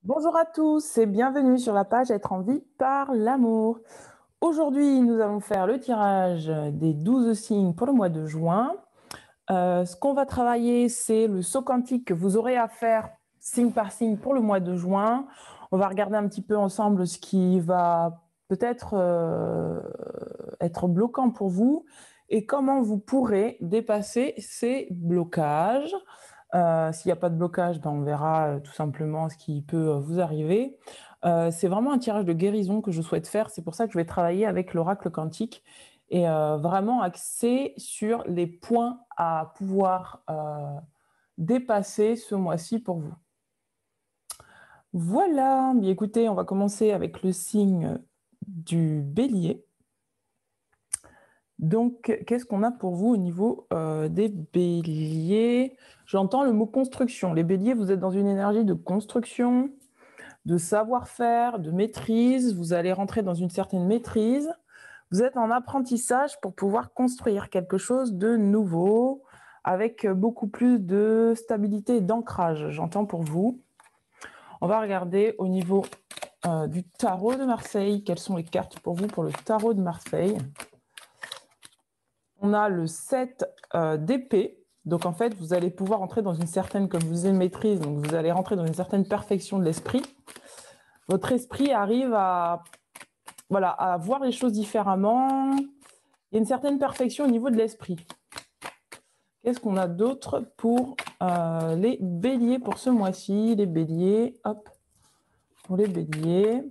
Bonjour à tous et bienvenue sur la page Être en vie par l'amour. Aujourd'hui, nous allons faire le tirage des 12 signes pour le mois de juin. Ce qu'on va travailler, c'est le saut quantique que vous aurez à faire signe par signe pour le mois de juin. On va regarder un petit peu ensemble ce qui va peut-être être bloquant pour vous et comment vous pourrez dépasser ces blocages. S'il n'y a pas de blocage, ben on verra tout simplement ce qui peut vous arriver. C'est vraiment un tirage de guérison que je souhaite faire. C'est pour ça que je vais travailler avec l'oracle quantique et vraiment axé sur les points à pouvoir dépasser ce mois-ci pour vous. Voilà, bien écoutez, on va commencer avec le signe du bélier. Donc, qu'est-ce qu'on a pour vous au niveau des béliers? J'entends le mot construction. Les béliers, vous êtes dans une énergie de construction, de savoir-faire, de maîtrise. Vous allez rentrer dans une certaine maîtrise. Vous êtes en apprentissage pour pouvoir construire quelque chose de nouveau, avec beaucoup plus de stabilité et d'ancrage, j'entends pour vous. On va regarder au niveau du tarot de Marseille. Quelles sont les cartes pour vous pour le tarot de Marseille? On a le 7 d'épée. Donc en fait, vous allez pouvoir entrer dans une certaine, comme je vous disais, maîtrise. Donc vous allez rentrer dans une certaine perfection de l'esprit. Votre esprit arrive à, voilà, à voir les choses différemment. Il y a une certaine perfection au niveau de l'esprit. Qu'est-ce qu'on a d'autre pour les béliers pour ce mois-ci? Les béliers, hop, pour les béliers.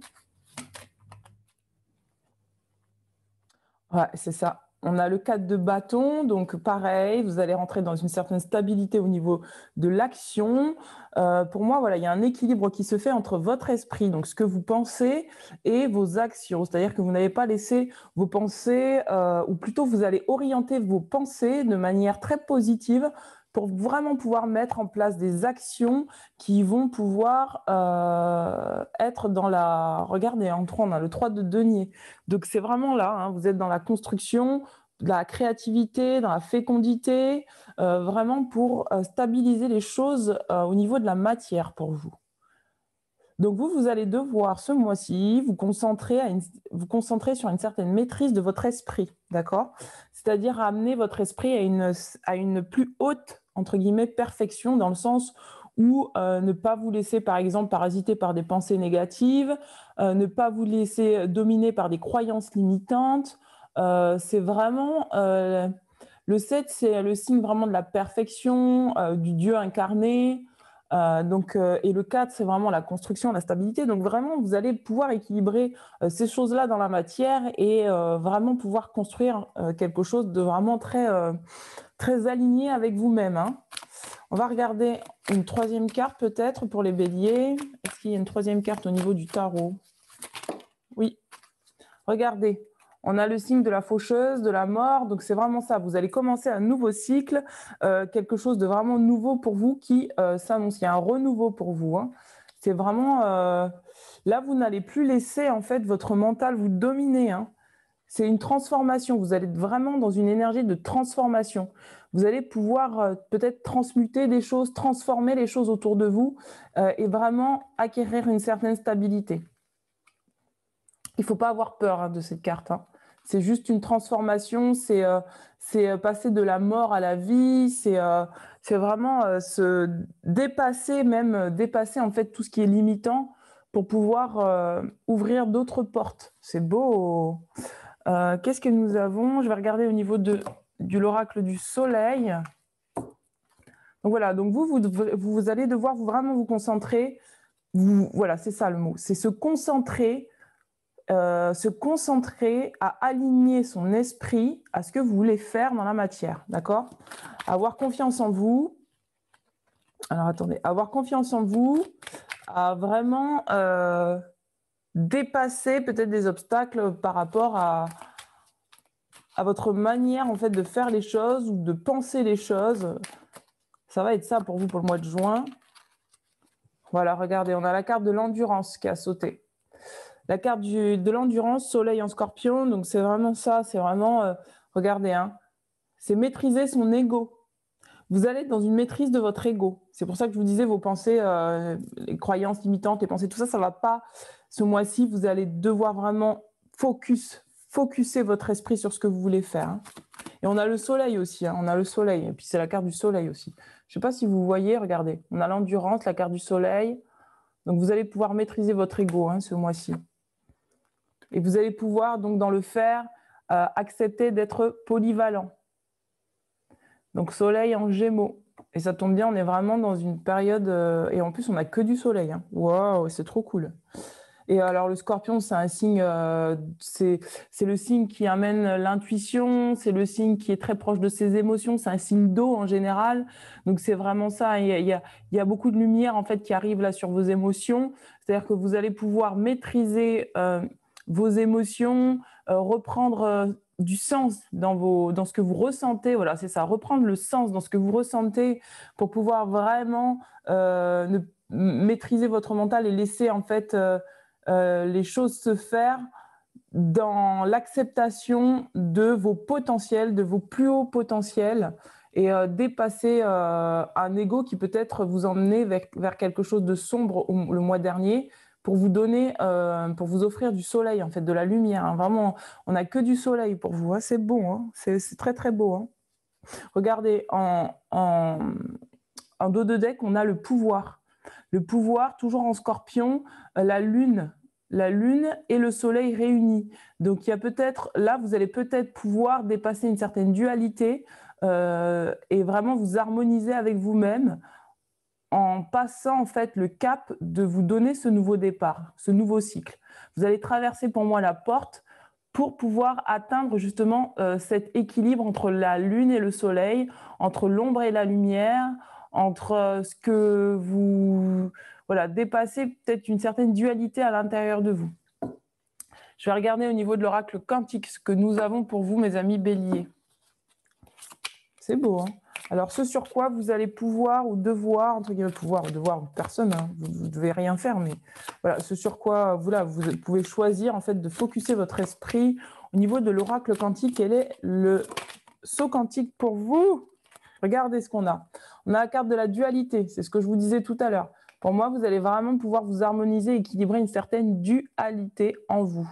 Ouais, c'est ça. On a le 4 de bâton, donc pareil, vous allez rentrer dans une certaine stabilité au niveau de l'action. Pour moi, voilà, il y a un équilibre qui se fait entre votre esprit, donc ce que vous pensez, et vos actions. C'est-à-dire que vous n'avez pas laissé vos pensées, ou plutôt vous allez orienter vos pensées de manière très positive pour vraiment pouvoir mettre en place des actions qui vont pouvoir être dans la... Regardez, en 3, on a le 3 de denier. Donc c'est vraiment là, hein, vous êtes dans la construction, de la créativité, dans la fécondité, vraiment pour stabiliser les choses au niveau de la matière pour vous. Donc vous allez devoir ce mois-ci vous concentrer sur une certaine maîtrise de votre esprit, d'accord? C'est-à-dire amener votre esprit à une plus haute, entre guillemets, perfection, dans le sens où ne pas vous laisser, par exemple, parasiter par des pensées négatives, ne pas vous laisser dominer par des croyances limitantes. C'est vraiment... le 7, c'est le signe vraiment de la perfection, du Dieu incarné. Et le 4, c'est vraiment la construction, la stabilité. Donc vraiment, vous allez pouvoir équilibrer ces choses-là dans la matière et vraiment pouvoir construire quelque chose de vraiment très aligné avec vous-même, hein. On va regarder une troisième carte peut-être pour les béliers. Est-ce qu'il y a une troisième carte au niveau du tarot? Oui. Regardez, on a le signe de la faucheuse, de la mort, donc c'est vraiment ça. Vous allez commencer un nouveau cycle, quelque chose de vraiment nouveau pour vous qui s'annonce. Il y a un renouveau pour vous, hein. C'est vraiment... là, vous n'allez plus laisser en fait votre mental vous dominer, hein. C'est une transformation. Vous allez être vraiment dans une énergie de transformation. Vous allez pouvoir peut-être transmuter des choses, transformer les choses autour de vous et vraiment acquérir une certaine stabilité. Il ne faut pas avoir peur, hein, de cette carte, hein. C'est juste une transformation, c'est passer de la mort à la vie, c'est vraiment se dépasser, même dépasser en fait tout ce qui est limitant pour pouvoir ouvrir d'autres portes. C'est beau. Qu'est-ce que nous avons? Je vais regarder au niveau de l'oracle du soleil. Donc voilà, donc vous allez devoir vraiment vous concentrer. Voilà, c'est ça le mot. C'est se concentrer à aligner son esprit à ce que vous voulez faire dans la matière, d'accord? Avoir confiance en vous. Alors attendez, avoir confiance en vous, à vraiment dépasser peut-être des obstacles par rapport à votre manière en fait de faire les choses ou de penser les choses. Ça va être ça pour vous pour le mois de juin. Voilà, regardez, on a la carte de l'endurance qui a sauté. La carte de l'endurance, soleil en scorpion, donc c'est vraiment ça, c'est vraiment, regardez, hein, c'est maîtriser son ego. vous allez être dans une maîtrise de votre ego. C'est pour ça que je vous disais vos pensées, les croyances limitantes, les pensées, tout ça, ça va pas. Ce mois-ci, vous allez devoir vraiment focuser votre esprit sur ce que vous voulez faire, hein. Et on a le soleil aussi, hein, on a le soleil. Et puis c'est la carte du soleil aussi. Je ne sais pas si vous voyez, regardez. On a l'endurance, la carte du soleil. Donc vous allez pouvoir maîtriser votre ego, hein, ce mois-ci. Et vous allez pouvoir, donc dans le faire, accepter d'être polyvalent. Donc soleil en Gémeaux. Et ça tombe bien, on est vraiment dans une période... et en plus, on n'a que du soleil, hein. Waouh, c'est trop cool. Et alors le Scorpion, c'est un signe, c'est le signe qui amène l'intuition, c'est le signe qui est très proche de ses émotions, c'est un signe d'eau en général. Donc c'est vraiment ça, il y a beaucoup de lumière en fait qui arrive là sur vos émotions. C'est-à-dire que vous allez pouvoir maîtriser vos émotions, reprendre du sens dans ce que vous ressentez. Voilà, c'est ça, reprendre le sens dans ce que vous ressentez pour pouvoir vraiment maîtriser votre mental et laisser en fait les choses se faire dans l'acceptation de vos potentiels, de vos plus hauts potentiels et dépasser un ego qui peut-être vous emmener vers quelque chose de sombre le mois dernier pour vous donner, pour vous offrir du soleil, en fait, de la lumière, hein. Vraiment, on n'a que du soleil pour vous, hein. C'est beau, hein. C'est très très beau, hein. Regardez, en dos de deck, on a le pouvoir. Le pouvoir, toujours en Scorpion, la lune et le soleil réunis. Donc il y a peut-être, là vous allez peut-être pouvoir dépasser une certaine dualité et vraiment vous harmoniser avec vous-même en passant en fait le cap de vous donner ce nouveau départ, ce nouveau cycle. Vous allez traverser pour moi la porte pour pouvoir atteindre justement cet équilibre entre la lune et le soleil, entre l'ombre et la lumière, entre ce que vous... Voilà, dépasser peut-être une certaine dualité à l'intérieur de vous. Je vais regarder au niveau de l'oracle quantique ce que nous avons pour vous, mes amis béliers. C'est beau, hein? Alors, ce sur quoi vous allez pouvoir ou devoir, entre guillemets, pouvoir ou devoir, personne, hein, vous ne devez rien faire, mais voilà, ce sur quoi vous pouvez choisir en fait de focuser votre esprit au niveau de l'oracle quantique. Quel est le saut quantique pour vous? Regardez ce qu'on a. On a la carte de la dualité, c'est ce que je vous disais tout à l'heure. Pour moi, vous allez vraiment pouvoir vous harmoniser, équilibrer une certaine dualité en vous.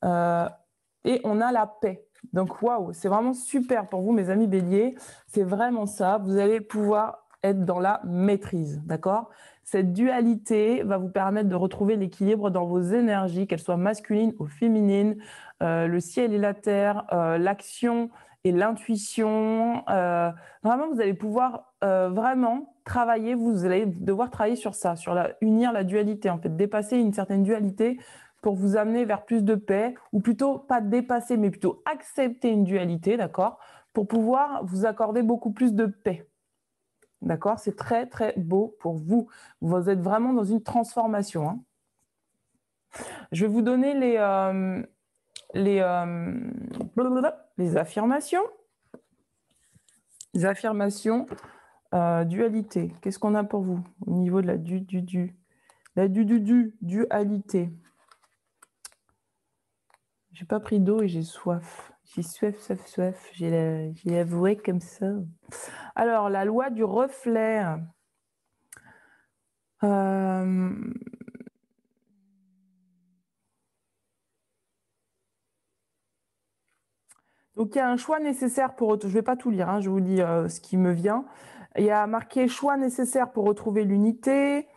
Et on a la paix. Donc, waouh, c'est vraiment super pour vous, mes amis béliers. C'est vraiment ça. Vous allez pouvoir être dans la maîtrise, d'accord? Cette dualité va vous permettre de retrouver l'équilibre dans vos énergies, qu'elles soient masculines ou féminines, le ciel et la terre, l'action et l'intuition. Vraiment, vous allez pouvoir vraiment travailler, vous allez devoir travailler sur ça, unir la dualité, en fait, dépasser une certaine dualité pour vous amener vers plus de paix, ou plutôt pas dépasser, mais plutôt accepter une dualité, d'accord, pour pouvoir vous accorder beaucoup plus de paix. D'accord? C'est très, très beau pour vous. Vous êtes vraiment dans une transformation, hein. Je vais vous donner les affirmations. Les affirmations, dualité. Qu'est-ce qu'on a pour vous au niveau de la dualité? J'ai pas pris d'eau et j'ai soif. J'ai soif. J'ai avoué comme ça. Alors, la loi du reflet. Donc, il y a un choix nécessaire pour... Je ne vais pas tout lire, hein, je vous dis ce qui me vient. Il y a marqué choix nécessaire pour retrouver l'unité.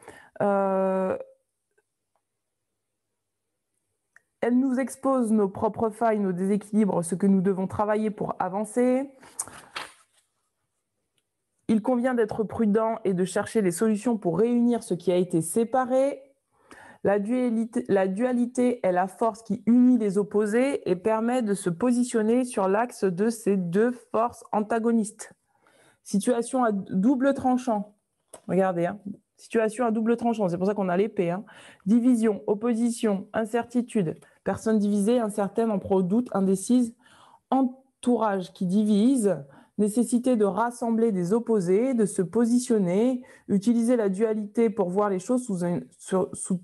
Elle nous expose nos propres failles, nos déséquilibres, ce que nous devons travailler pour avancer. Il convient d'être prudent et de chercher les solutions pour réunir ce qui a été séparé. La dualité est la force qui unit les opposés et permet de se positionner sur l'axe de ces deux forces antagonistes. Situation à double tranchant. Regardez, hein. Situation à double tranchant, c'est pour ça qu'on a l'épée, hein. Division, opposition, incertitude. Personne divisée, incertaine, en proie au doute, indécise. Entourage qui divise. Nécessité de rassembler des opposés, de se positionner. Utiliser la dualité pour voir les choses sous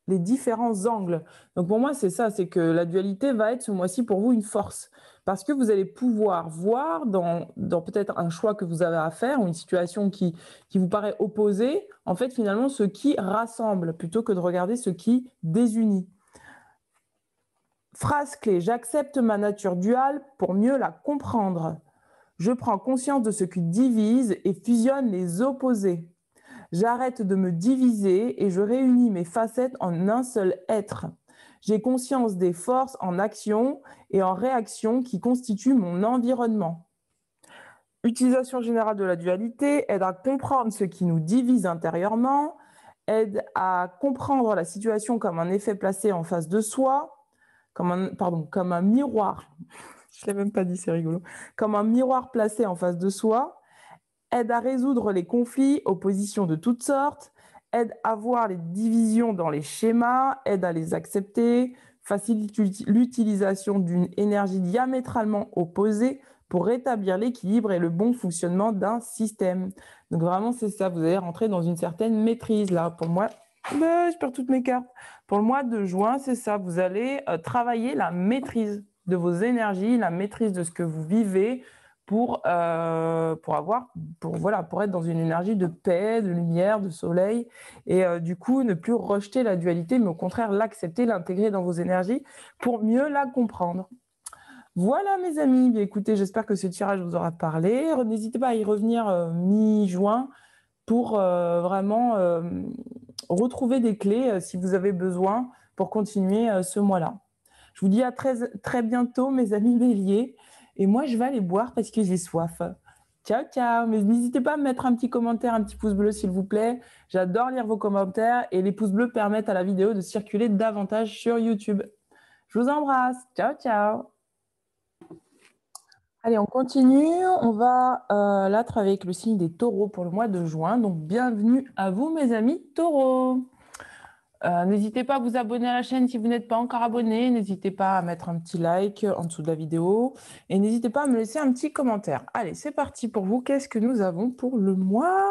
les différents angles. Donc pour moi, c'est ça, c'est que la dualité va être ce mois-ci pour vous une force. Parce que vous allez pouvoir voir dans peut-être un choix que vous avez à faire ou une situation qui vous paraît opposée, en fait, finalement, ce qui rassemble plutôt que de regarder ce qui désunit. Phrase clé, j'accepte ma nature duale pour mieux la comprendre. Je prends conscience de ce qui divise et fusionne les opposés. J'arrête de me diviser et je réunis mes facettes en un seul être. J'ai conscience des forces en action et en réaction qui constituent mon environnement. Utilisation générale de la dualité aide à comprendre ce qui nous divise intérieurement, aide à comprendre la situation comme un effet placé en face de soi, comme un miroir. Je ne l'ai même pas dit, c'est rigolo. Comme un miroir placé en face de soi, aide à résoudre les conflits, oppositions de toutes sortes, aide à voir les divisions dans les schémas, aide à les accepter, facilite l'utilisation d'une énergie diamétralement opposée pour rétablir l'équilibre et le bon fonctionnement d'un système. Donc vraiment, c'est ça, vous allez rentrer dans une certaine maîtrise là. Pour moi, je perds toutes mes cartes. Pour le mois de juin, c'est ça, vous allez travailler la maîtrise de vos énergies, la maîtrise de ce que vous vivez, pour être dans une énergie de paix, de lumière, de soleil, et du coup ne plus rejeter la dualité, mais au contraire l'accepter, l'intégrer dans vos énergies pour mieux la comprendre. Voilà mes amis, bien, écoutez, j'espère que ce tirage vous aura parlé. N'hésitez pas à y revenir mi-juin pour vraiment retrouver des clés si vous avez besoin pour continuer ce mois-là. Je vous dis à très, très bientôt mes amis béliers. Et moi, je vais aller boire parce que j'ai soif. Ciao, ciao. Mais n'hésitez pas à me mettre un petit commentaire, un petit pouce bleu, s'il vous plaît. J'adore lire vos commentaires et les pouces bleus permettent à la vidéo de circuler davantage sur YouTube. Je vous embrasse. Ciao, ciao. Allez, on continue. On va là travailler avec le signe des taureaux pour le mois de juin. Donc, bienvenue à vous, mes amis taureaux. N'hésitez pas à vous abonner à la chaîne si vous n'êtes pas encore abonné. N'hésitez pas à mettre un petit like en dessous de la vidéo. Et n'hésitez pas à me laisser un petit commentaire. Allez, c'est parti pour vous. Qu'est-ce que nous avons pour le mois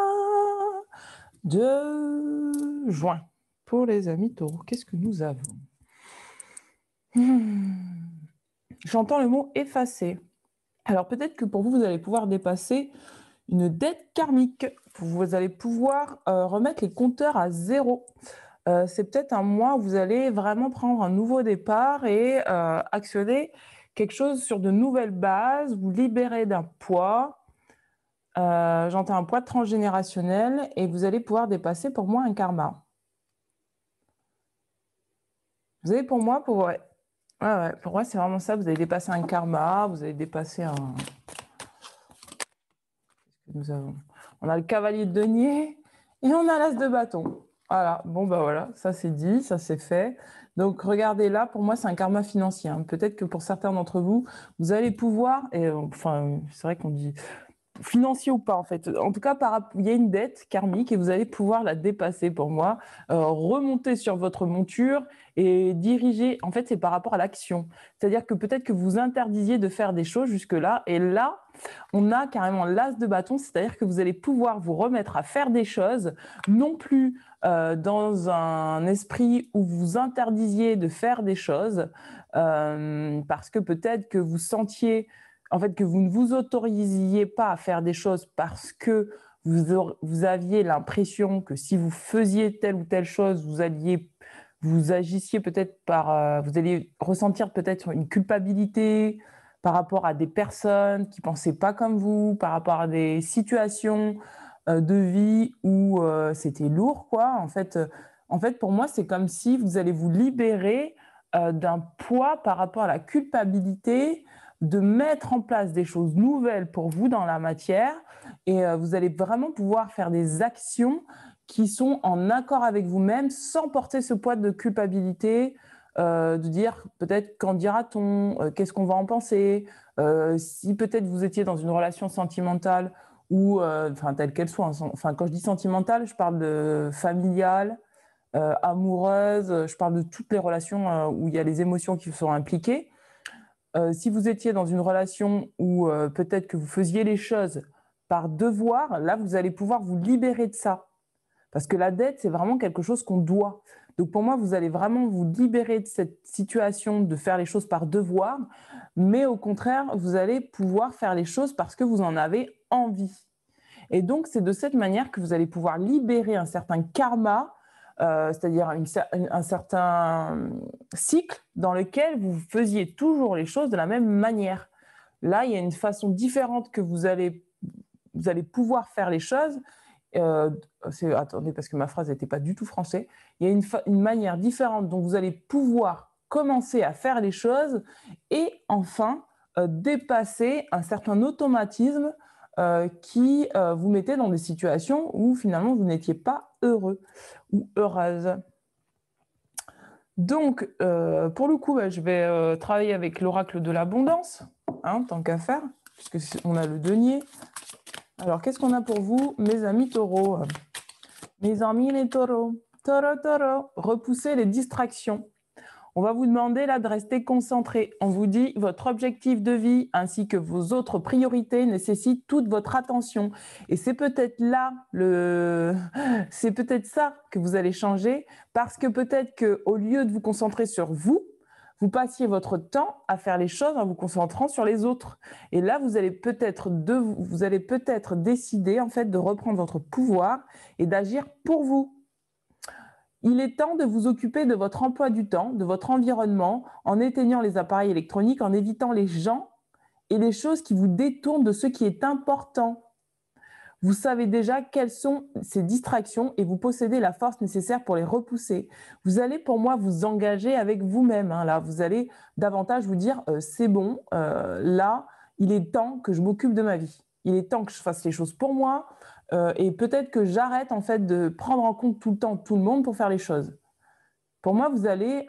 de juin? Pour les amis taureaux, qu'est-ce que nous avons? J'entends le mot effacer. Alors peut-être que pour vous, vous allez pouvoir dépasser une dette karmique. Vous allez pouvoir remettre les compteurs à zéro. C'est peut-être un mois où vous allez vraiment prendre un nouveau départ et actionner quelque chose sur de nouvelles bases, vous libérer d'un poids. J'entends un poids transgénérationnel et vous allez pouvoir dépasser pour moi un karma. Vous avez pour moi, ouais, pour moi c'est vraiment ça, vous allez dépasser un karma, vous allez dépasser un... Qu'est-ce que nous avons? On a le cavalier de denier et on a l'as de bâton. Voilà, bon bah voilà, ça c'est dit, ça c'est fait. Donc regardez là, pour moi c'est un karma financier. Peut-être que pour certains d'entre vous, vous allez pouvoir, et enfin c'est vrai qu'on dit financier ou pas en fait. En tout cas, il y a une dette karmique et vous allez pouvoir la dépasser pour moi, remonter sur votre monture et diriger. En fait, c'est par rapport à l'action. C'est-à-dire que peut-être que vous interdisiez de faire des choses jusque-là et là, on a carrément l'as de bâton, c'est-à-dire que vous allez pouvoir vous remettre à faire des choses, non plus dans un esprit où vous interdisiez de faire des choses, parce que peut-être que vous sentiez en fait que vous ne vous autorisiez pas à faire des choses parce que vous aviez l'impression que si vous faisiez telle ou telle chose, vous agissiez peut-être vous alliez ressentir peut-être une culpabilité par rapport à des personnes qui pensaient pas comme vous, par rapport à des situations de vie où c'était lourd, quoi. En fait, pour moi, c'est comme si vous allez vous libérer d'un poids par rapport à la culpabilité, de mettre en place des choses nouvelles pour vous dans la matière et vous allez vraiment pouvoir faire des actions qui sont en accord avec vous-même sans porter ce poids de culpabilité, de dire peut-être qu'en dira-t-on, qu'est-ce qu'on va en penser, si peut-être vous étiez dans une relation sentimentale ou telle qu'elle soit, quand je dis sentimentale, je parle de familiale, amoureuse, je parle de toutes les relations où il y a les émotions qui sont impliquées. Si vous étiez dans une relation où peut-être que vous faisiez les choses par devoir, là, vous allez pouvoir vous libérer de ça. Parce que la dette, c'est vraiment quelque chose qu'on doit. Donc pour moi, vous allez vraiment vous libérer de cette situation de faire les choses par devoir, mais au contraire, vous allez pouvoir faire les choses parce que vous en avez envie. Et donc, c'est de cette manière que vous allez pouvoir libérer un certain karma, c'est-à-dire un certain cycle dans lequel vous faisiez toujours les choses de la même manière. Là, il y a une façon différente que vous allez pouvoir faire les choses. Attendez, parce que ma phrase n'était pas du tout français. Il y a une manière différente dont vous allez pouvoir commencer à faire les choses et enfin dépasser un certain automatisme qui vous mettait dans des situations où finalement vous n'étiez pas heureux ou heureuse. Donc, pour le coup, je vais travailler avec l'oracle de l'abondance, hein, tant qu'à faire, puisqu'on a le denier. Alors, qu'est-ce qu'on a pour vous, mes amis taureaux? Mes amis les taureaux, taureau, repoussez les distractions. On va vous demander là de rester concentré. On vous dit votre objectif de vie ainsi que vos autres priorités nécessitent toute votre attention. Et c'est peut-être là, c'est peut-être ça que vous allez changer parce que peut-être qu'au lieu de vous concentrer sur vous, vous passiez votre temps à faire les choses en vous concentrant sur les autres. Et là, vous allez peut-être décider en fait de reprendre votre pouvoir et d'agir pour vous. Il est temps de vous occuper de votre emploi du temps, de votre environnement, en éteignant les appareils électroniques, en évitant les gens et les choses qui vous détournent de ce qui est important. Vous savez déjà quelles sont ces distractions et vous possédez la force nécessaire pour les repousser. Vous allez pour moi vous engager avec vous-même. Là, vous allez davantage vous dire c'est bon, là, il est temps que je m'occupe de ma vie. Il est temps que je fasse les choses pour moi et peut-être que j'arrête en fait de prendre en compte tout le temps tout le monde pour faire les choses. Pour moi, vous allez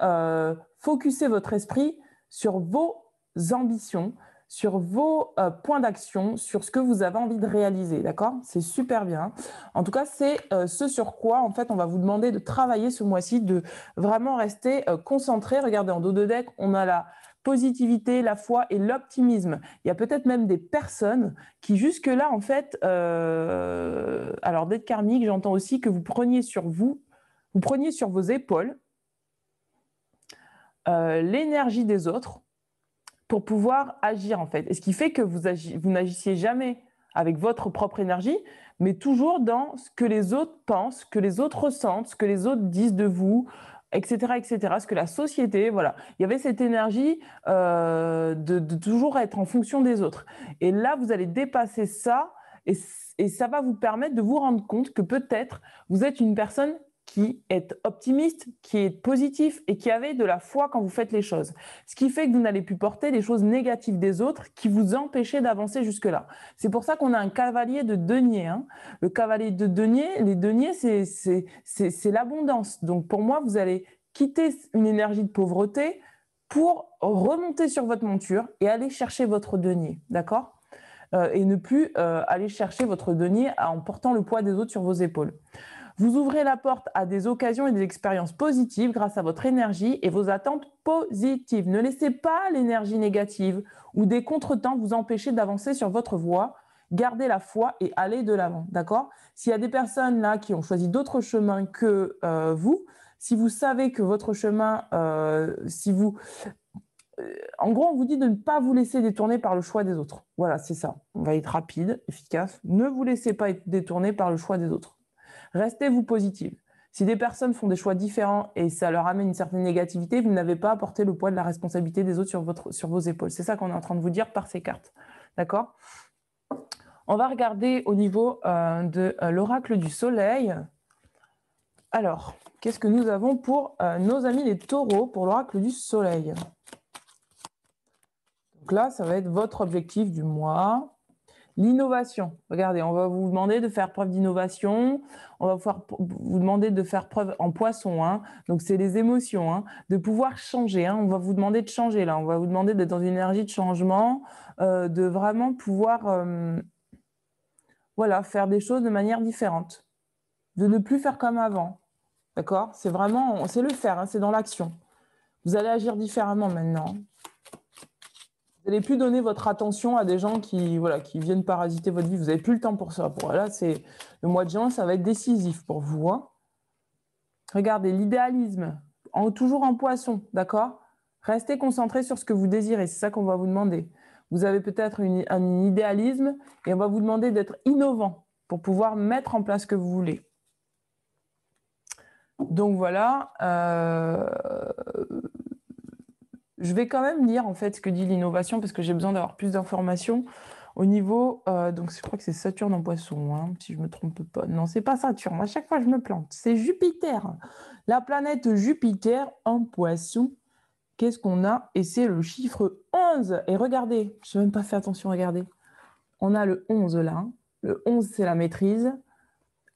focuser votre esprit sur vos ambitions, sur vos points d'action, sur ce que vous avez envie de réaliser, d'accord? C'est super bien. En tout cas, c'est ce sur quoi, en fait, on va vous demander de travailler ce mois-ci, de vraiment rester concentré. Regardez, en dos de deck, on a la positivité, la foi et l'optimisme. Il y a peut-être même des personnes qui jusque-là, en fait, alors d'être karmique, j'entends aussi que vous preniez sur vos épaules l'énergie des autres pour pouvoir agir en fait. Et ce qui fait que vous n'agissiez jamais avec votre propre énergie, mais toujours dans ce que les autres pensent, ce que les autres ressentent, ce que les autres disent de vous, etc., etc. Ce que la société, voilà. Il y avait cette énergie de toujours être en fonction des autres. Et là, vous allez dépasser ça et ça va vous permettre de vous rendre compte que peut-être vous êtes une personne qui est optimiste, qui est positif et qui avait de la foi quand vous faites les choses. Ce qui fait que vous n'allez plus porter les choses négatives des autres qui vous empêchaient d'avancer jusque-là. C'est pour ça qu'on a un cavalier de denier. Le cavalier de denier, les deniers, c'est l'abondance. Donc pour moi, vous allez quitter une énergie de pauvreté pour remonter sur votre monture et aller chercher votre denier, d'accord ? Et ne plus aller chercher votre denier en portant le poids des autres sur vos épaules. Vous ouvrez la porte à des occasions et des expériences positives grâce à votre énergie et vos attentes positives. Ne laissez pas l'énergie négative ou des contretemps vous empêcher d'avancer sur votre voie. Gardez la foi et allez de l'avant, d'accord? S'il y a des personnes là qui ont choisi d'autres chemins que vous, si vous savez que votre chemin, en gros, on vous dit de ne pas vous laisser détourner par le choix des autres. Voilà, c'est ça. On va être rapide, efficace. Ne vous laissez pas être détourné par le choix des autres. Restez-vous positive. Si des personnes font des choix différents et ça leur amène une certaine négativité, vous n'avez pas à porter le poids de la responsabilité des autres sur vos épaules. C'est ça qu'on est en train de vous dire par ces cartes. D'accord? On va regarder au niveau de l'oracle du soleil. Alors, qu'est-ce que nous avons pour nos amis les taureaux pour l'oracle du soleil? Donc là, ça va être votre objectif du mois. L'innovation. Regardez, on va vous demander de faire preuve d'innovation. On va vous demander de faire preuve en poisson. Donc, c'est les émotions. De pouvoir changer. On va vous demander de changer là. On va vous demander d'être dans une énergie de changement, de vraiment pouvoir faire des choses de manière différente. De ne plus faire comme avant. D'accord? C'est le faire. C'est dans l'action. Vous allez agir différemment maintenant. Vous n'allez plus donner votre attention à des gens qui viennent parasiter votre vie. Vous n'avez plus le temps pour ça. Là, le mois de juin, ça va être décisif pour vous. Regardez, l'idéalisme, toujours en poisson, d'accord? Restez concentré sur ce que vous désirez, c'est ça qu'on va vous demander. Vous avez peut-être un idéalisme et on va vous demander d'être innovant pour pouvoir mettre en place ce que vous voulez. Donc voilà, je vais quand même lire en fait ce que dit l'innovation parce que j'ai besoin d'avoir plus d'informations au niveau, donc je crois que c'est Saturne en poisson, hein, si je me trompe pas. Non, c'est pas Saturne, à chaque fois je me plante, c'est Jupiter. La planète Jupiter en poisson, qu'est-ce qu'on a? Et c'est le chiffre 11. Et regardez, je n'ai même pas fait attention, regardez. On a le 11 là, hein. Le 11 c'est la maîtrise.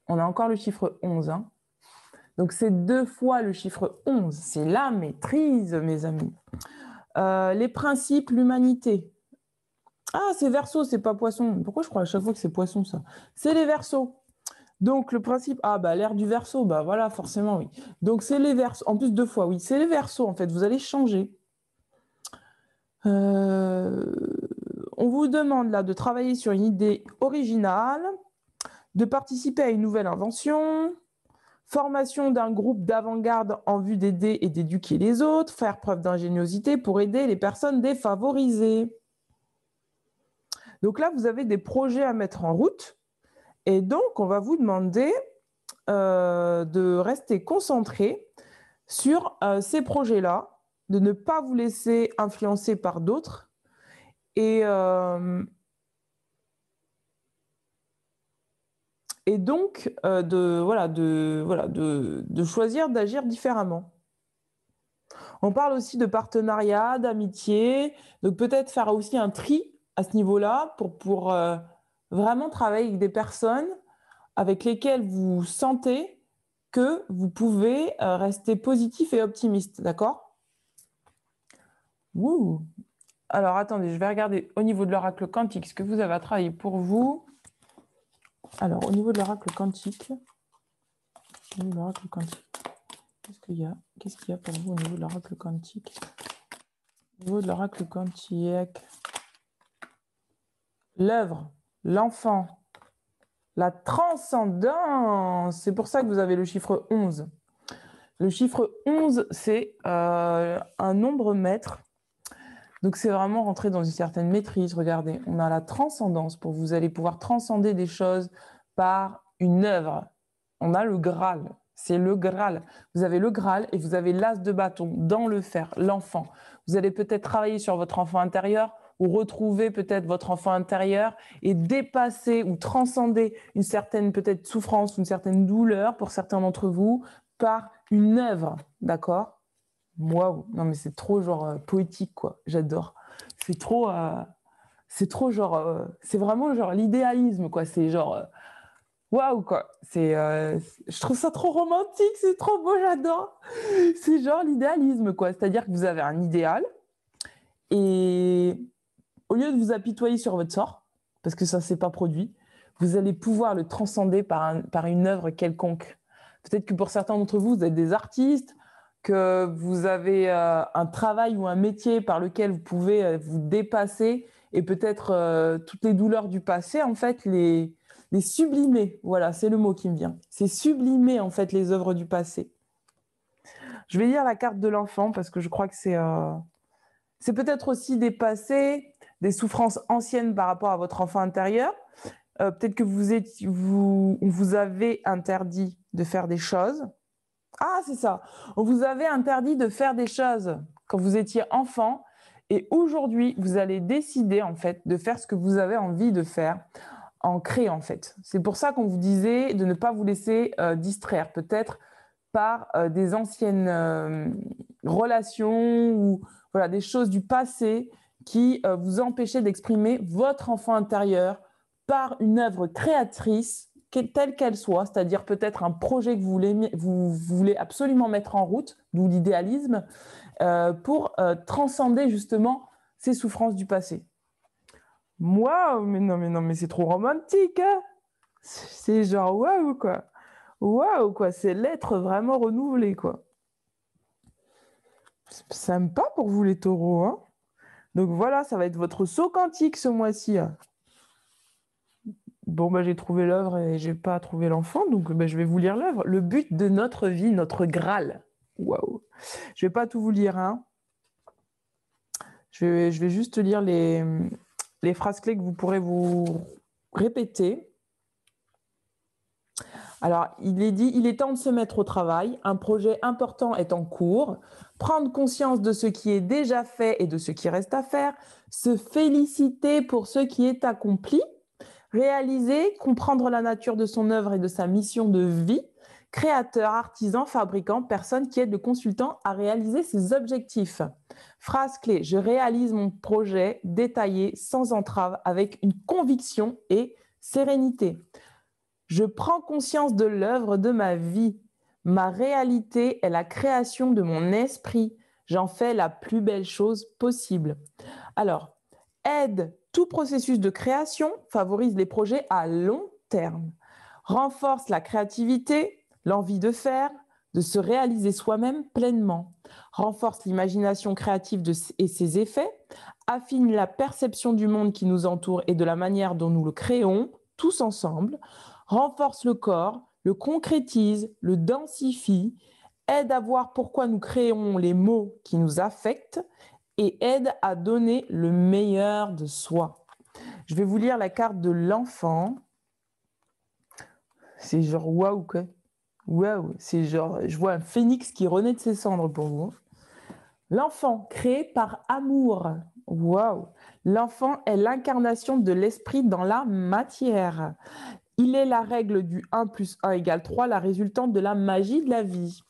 On a encore le chiffre 11, hein. Donc c'est 2 fois le chiffre 11, c'est la maîtrise, mes amis. Les principes, l'humanité. Ah, c'est Verseau, c'est pas Poisson. Pourquoi je crois à chaque fois que c'est Poisson, ça? C'est les Verseaux. Donc le principe, ah bah l'ère du Verseau, bah voilà, forcément, oui. Donc c'est les Verseaux, en plus 2 fois, oui, c'est les Verseaux, en fait, vous allez changer. On vous demande là de travailler sur une idée originale, de participer à une nouvelle invention, formation d'un groupe d'avant-garde en vue d'aider et d'éduquer les autres, faire preuve d'ingéniosité pour aider les personnes défavorisées. Donc là, vous avez des projets à mettre en route et donc on va vous demander de rester concentré sur ces projets-là, de ne pas vous laisser influencer par d'autres et donc de choisir d'agir différemment. On parle aussi de partenariat, d'amitié, donc peut-être faire aussi un tri à ce niveau-là pour vraiment travailler avec des personnes avec lesquelles vous sentez que vous pouvez rester positif et optimiste, d'accord? Ouh. Alors attendez, je vais regarder au niveau de l'oracle quantique ce que vous avez à travailler pour vous. Alors au niveau de l'oracle quantique, qu'est-ce qu'il y a? Qu'est-ce qu'il y a pour vous au niveau de l'oracle quantique? Au niveau de l'oracle quantique, l'œuvre, l'enfant, la transcendance. C'est pour ça que vous avez le chiffre 11. Le chiffre 11, c'est un nombre maître. Donc, c'est vraiment rentrer dans une certaine maîtrise. Regardez, on a la transcendance pour vous allez pouvoir transcender des choses par une œuvre. On a le Graal. C'est le Graal. Vous avez le Graal et vous avez l'as de bâton dans le fer, l'enfant. Vous allez peut-être travailler sur votre enfant intérieur ou retrouver peut-être votre enfant intérieur et dépasser ou transcender une certaine peut-être souffrance, une certaine douleur pour certains d'entre vous par une œuvre, d'accord? Waouh, non mais c'est trop genre poétique quoi, j'adore. C'est trop genre, c'est vraiment genre l'idéalisme quoi, c'est genre waouh quoi. Je trouve ça trop romantique, c'est trop beau, j'adore. C'est genre l'idéalisme quoi, c'est-à-dire que vous avez un idéal et au lieu de vous apitoyer sur votre sort, parce que ça s'est pas produit, vous allez pouvoir le transcender par une œuvre quelconque. Peut-être que pour certains d'entre vous, vous êtes des artistes, que vous avez un travail ou un métier par lequel vous pouvez vous dépasser et peut-être toutes les douleurs du passé, en fait, les sublimer. Voilà, c'est le mot qui me vient. C'est sublimer, en fait, les œuvres du passé. Je vais lire la carte de l'enfant parce que je crois que c'est peut-être aussi dépasser des souffrances anciennes par rapport à votre enfant intérieur. Peut-être que vous avez interdit de faire des choses. Ah, c'est ça. On vous avait interdit de faire des choses quand vous étiez enfant et aujourd'hui, vous allez décider en fait de faire ce que vous avez envie de faire en créer en fait. C'est pour ça qu'on vous disait de ne pas vous laisser distraire peut-être par des anciennes relations ou voilà, des choses du passé qui vous empêchaient d'exprimer votre enfant intérieur par une œuvre créatrice telle qu'elle soit, c'est-à-dire peut-être un projet que vous voulez absolument mettre en route, d'où l'idéalisme, pour transcender justement ces souffrances du passé. Waouh, mais non, mais c'est trop romantique, hein. C'est genre waouh, quoi. Waouh, quoi, c'est l'être vraiment renouvelé, quoi. C'est sympa pour vous les taureaux, hein. Donc voilà, ça va être votre saut quantique ce mois-ci, hein. Bon, bah, j'ai trouvé l'œuvre et j'ai pas trouvé l'enfant, donc bah, je vais vous lire l'œuvre. Le but de notre vie, notre Graal. Waouh. Je vais pas tout vous lire, hein. Je vais juste lire les phrases clés que vous pourrez vous répéter. Alors, il est dit, il est temps de se mettre au travail. Un projet important est en cours. Prendre conscience de ce qui est déjà fait et de ce qui reste à faire. Se féliciter pour ce qui est accompli. Réaliser, comprendre la nature de son œuvre et de sa mission de vie. Créateur, artisan, fabricant, personne qui aide le consultant à réaliser ses objectifs. Phrase clé, je réalise mon projet détaillé, sans entrave, avec une conviction et sérénité. Je prends conscience de l'œuvre de ma vie. Ma réalité est la création de mon esprit. J'en fais la plus belle chose possible. Alors, aide tout processus de création, favorise les projets à long terme, renforce la créativité, l'envie de faire, de se réaliser soi-même pleinement, renforce l'imagination créative et ses effets, affine la perception du monde qui nous entoure et de la manière dont nous le créons, tous ensemble, renforce le corps, le concrétise, le densifie, aide à voir pourquoi nous créons les mots qui nous affectent et aide à donner le meilleur de soi. Je vais vous lire la carte de l'enfant. C'est genre waouh quoi. Waouh, c'est genre, je vois un phénix qui renaît de ses cendres pour vous. L'enfant créé par amour. Waouh. L'enfant est l'incarnation de l'esprit dans la matière. Il est la règle du 1 plus 1 égale 3, la résultante de la magie de la vie.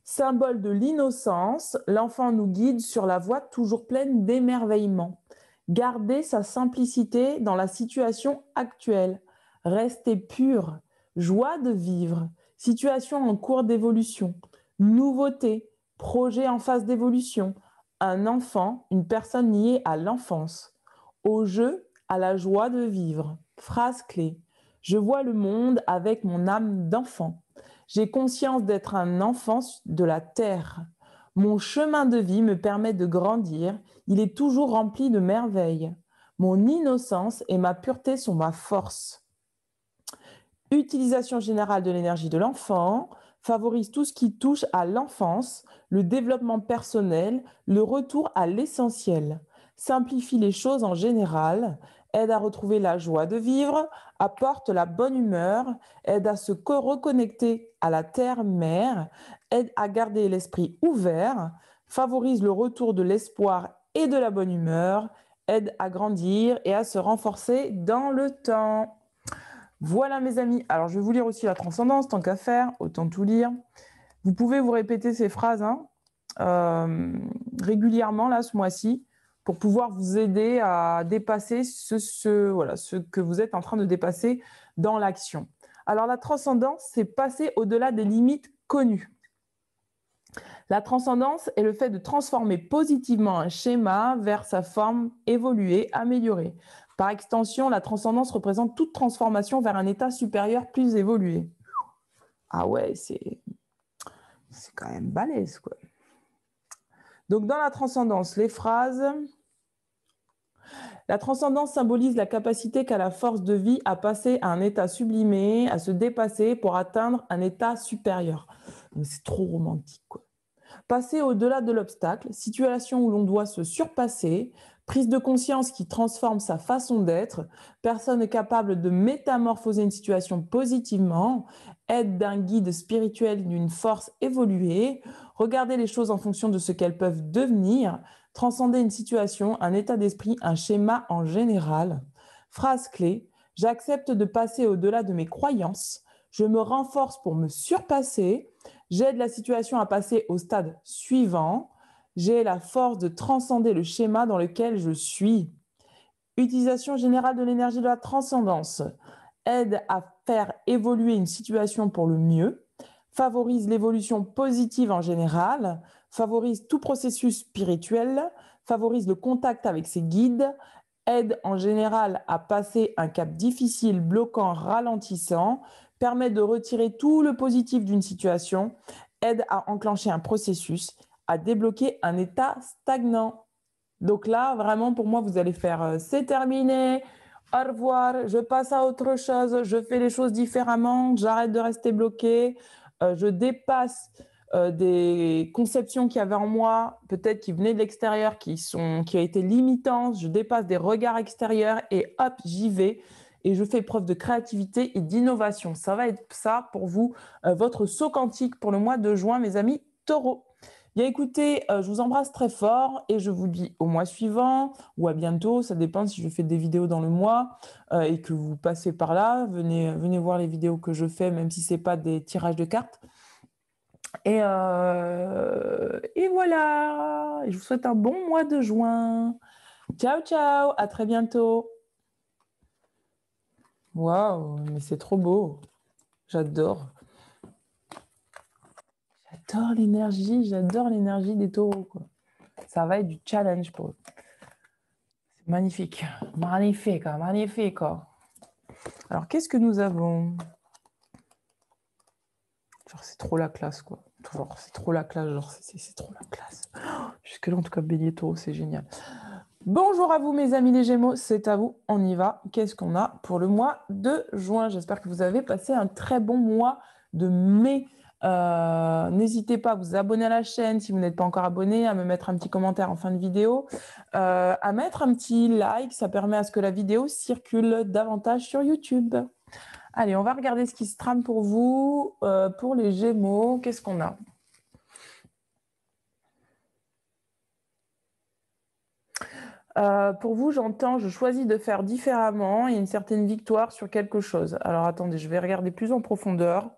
Symbole de l'innocence, l'enfant nous guide sur la voie toujours pleine d'émerveillement. Garder sa simplicité dans la situation actuelle. Rester pur. Joie de vivre. Situation en cours d'évolution. Nouveauté. Projet en phase d'évolution. Un enfant, une personne liée à l'enfance. Au jeu, à la joie de vivre. Phrase clé. Je vois le monde avec mon âme d'enfant. J'ai conscience d'être un enfant de la terre. Mon chemin de vie me permet de grandir. Il est toujours rempli de merveilles. Mon innocence et ma pureté sont ma force. Utilisation générale de l'énergie de l'enfant favorise tout ce qui touche à l'enfance, le développement personnel, le retour à l'essentiel. Simplifie les choses en général, aide à retrouver la joie de vivre, apporte la bonne humeur, aide à se reconnecter à la terre-mère, aide à garder l'esprit ouvert, favorise le retour de l'espoir et de la bonne humeur, aide à grandir et à se renforcer dans le temps. Voilà mes amis, alors je vais vous lire aussi la transcendance, tant qu'à faire, autant tout lire. Vous pouvez vous répéter ces phrases régulièrement là ce mois-ci pour pouvoir vous aider à dépasser ce que vous êtes en train de dépasser dans l'action. Alors la transcendance, c'est passer au-delà des limites connues. La transcendance est le fait de transformer positivement un schéma vers sa forme évoluée, améliorée. Par extension, la transcendance représente toute transformation vers un état supérieur plus évolué. Ah ouais, c'est quand même balèze, quoi. Donc, dans la transcendance, les phrases. La transcendance symbolise la capacité qu'a la force de vie à passer à un état sublimé, à se dépasser pour atteindre un état supérieur. C'est trop romantique, quoi. Passer au-delà de l'obstacle, situation où l'on doit se surpasser, prise de conscience qui transforme sa façon d'être, personne capable de métamorphoser une situation positivement, aide d'un guide spirituel d'une force évoluée, regarder les choses en fonction de ce qu'elles peuvent devenir, transcender une situation, un état d'esprit, un schéma en général. Phrase clé, j'accepte de passer au-delà de mes croyances, je me renforce pour me surpasser, j'aide la situation à passer au stade suivant. J'ai la force de transcender le schéma dans lequel je suis. Utilisation générale de l'énergie de la transcendance. Aide à faire évoluer une situation pour le mieux. Favorise l'évolution positive en général. Favorise tout processus spirituel. Favorise le contact avec ses guides. Aide en général à passer un cap difficile, bloquant, ralentissant. Permet de retirer tout le positif d'une situation, aide à enclencher un processus, à débloquer un état stagnant. Donc là, vraiment, pour moi, vous allez faire c'est terminé, au revoir, je passe à autre chose, je fais les choses différemment, j'arrête de rester bloqué, je dépasse des conceptions qu'il y avait en moi, peut-être qui venaient de l'extérieur, qui ont été limitantes, je dépasse des regards extérieurs et hop, j'y vais et je fais preuve de créativité et d'innovation. Ça va être ça pour vous, votre saut quantique pour le mois de juin, mes amis taureaux. Bien écoutez, je vous embrasse très fort et je vous dis au mois suivant ou à bientôt, ça dépend si je fais des vidéos dans le mois et que vous passez par là, venez voir les vidéos que je fais, même si ce n'est pas des tirages de cartes. Et voilà, je vous souhaite un bon mois de juin. Ciao, ciao, à très bientôt. Waouh, mais c'est trop beau. J'adore. J'adore l'énergie des taureaux, quoi. Ça va être du challenge pour eux. C'est magnifique, magnifique, magnifique. Alors, qu'est-ce que nous avons? Genre, c'est trop la classe, quoi. Genre, c'est trop la classe, genre, c'est trop la classe. Jusque-là, en tout cas, Bélier Taureau, c'est génial. Bonjour à vous, mes amis les Gémeaux, c'est à vous, on y va. Qu'est-ce qu'on a pour le mois de juin? J'espère que vous avez passé un très bon mois de mai. N'hésitez pas à vous abonner à la chaîne si vous n'êtes pas encore abonné, à me mettre un petit commentaire en fin de vidéo, à mettre un petit like, ça permet à ce que la vidéo circule davantage sur YouTube. Allez, on va regarder ce qui se trame pour vous. Pour les Gémeaux, qu'est-ce qu'on a? Pour vous, j'entends, je choisis de faire différemment. Il y a une certaine victoire sur quelque chose. Alors, attendez, je vais regarder plus en profondeur.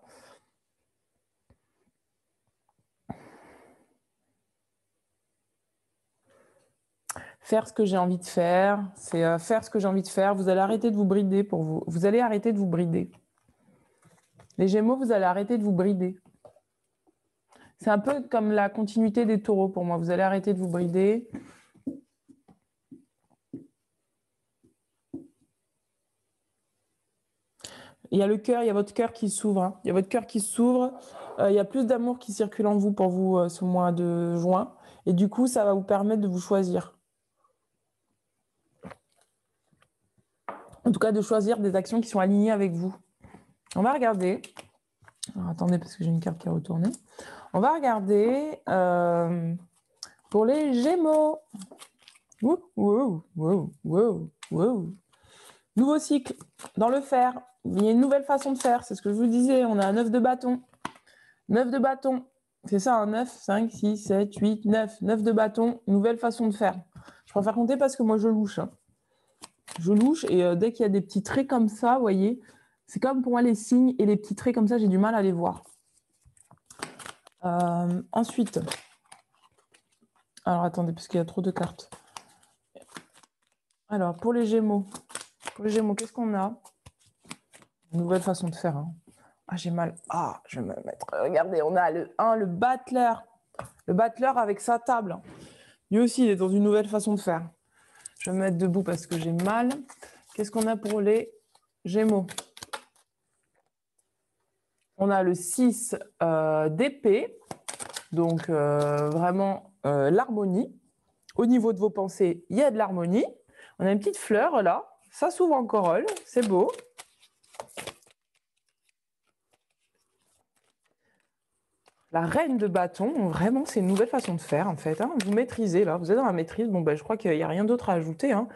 Faire ce que j'ai envie de faire, c'est faire ce que j'ai envie de faire. Vous allez arrêter de vous brider pour vous. Vous allez arrêter de vous brider. Les Gémeaux, vous allez arrêter de vous brider. C'est un peu comme la continuité des Taureaux pour moi. Vous allez arrêter de vous brider. Il y a le cœur, il y a votre cœur qui s'ouvre. Hein. Il y a votre cœur qui s'ouvre. Il y a plus d'amour qui circule en vous pour vous ce mois de juin. Et du coup, ça va vous permettre de vous choisir. En tout cas, de choisir des actions qui sont alignées avec vous. On va regarder. Alors, attendez, parce que j'ai une carte qui a retourné. On va regarder pour les Gémeaux. Wow, wow, wow, wow, wow. Nouveau cycle dans le fer. Il y a une nouvelle façon de faire. C'est ce que je vous disais. On a un 9 de bâton. 9 de bâton. C'est ça, un 9, 5, 6, 7, 8, 9. 9 de bâton. Nouvelle façon de faire. Je préfère compter parce que moi, je louche. Hein. Je louche et dès qu'il y a des petits traits comme ça, vous voyez, c'est comme pour moi les signes et les petits traits comme ça, j'ai du mal à les voir. Ensuite, alors attendez, parce qu'il y a trop de cartes. Alors, pour les Gémeaux, qu'est-ce qu'on a? Nouvelle façon de faire. Hein. Ah, j'ai mal. Ah, je vais me mettre. Regardez, on a le 1, le battleur. Le battleur avec sa table. Lui aussi, il est dans une nouvelle façon de faire. Je vais me mettre debout parce que j'ai mal. Qu'est-ce qu'on a pour les Gémeaux? On a le 6 d'épée. Donc, vraiment, l'harmonie. Au niveau de vos pensées, il y a de l'harmonie. On a une petite fleur là. Ça s'ouvre en corolle. C'est beau. La reine de bâton, vraiment, c'est une nouvelle façon de faire, en fait. Hein. Vous maîtrisez, là. Vous êtes dans la maîtrise. Bon, ben, je crois qu'il n'y a rien d'autre à ajouter. Hein.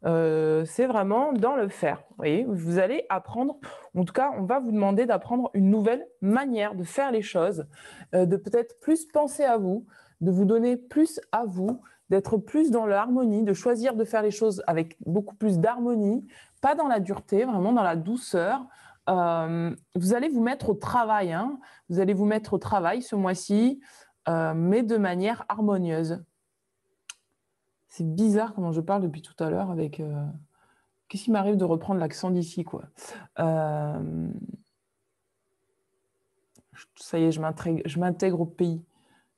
C'est vraiment dans le faire. Vous voyez, vous allez apprendre, en tout cas, on va vous demander d'apprendre une nouvelle manière de faire les choses, de peut-être plus penser à vous, de vous donner plus à vous, d'être plus dans l'harmonie, de choisir de faire les choses avec beaucoup plus d'harmonie, pas dans la dureté, vraiment dans la douceur. Vous allez vous mettre au travail, hein. Vous allez vous mettre au travail ce mois-ci, mais de manière harmonieuse. C'est bizarre comment je parle depuis tout à l'heure avec... Qu'est-ce qui m'arrive de reprendre l'accent d'ici, quoi. Ça y est, je m'intègre au pays.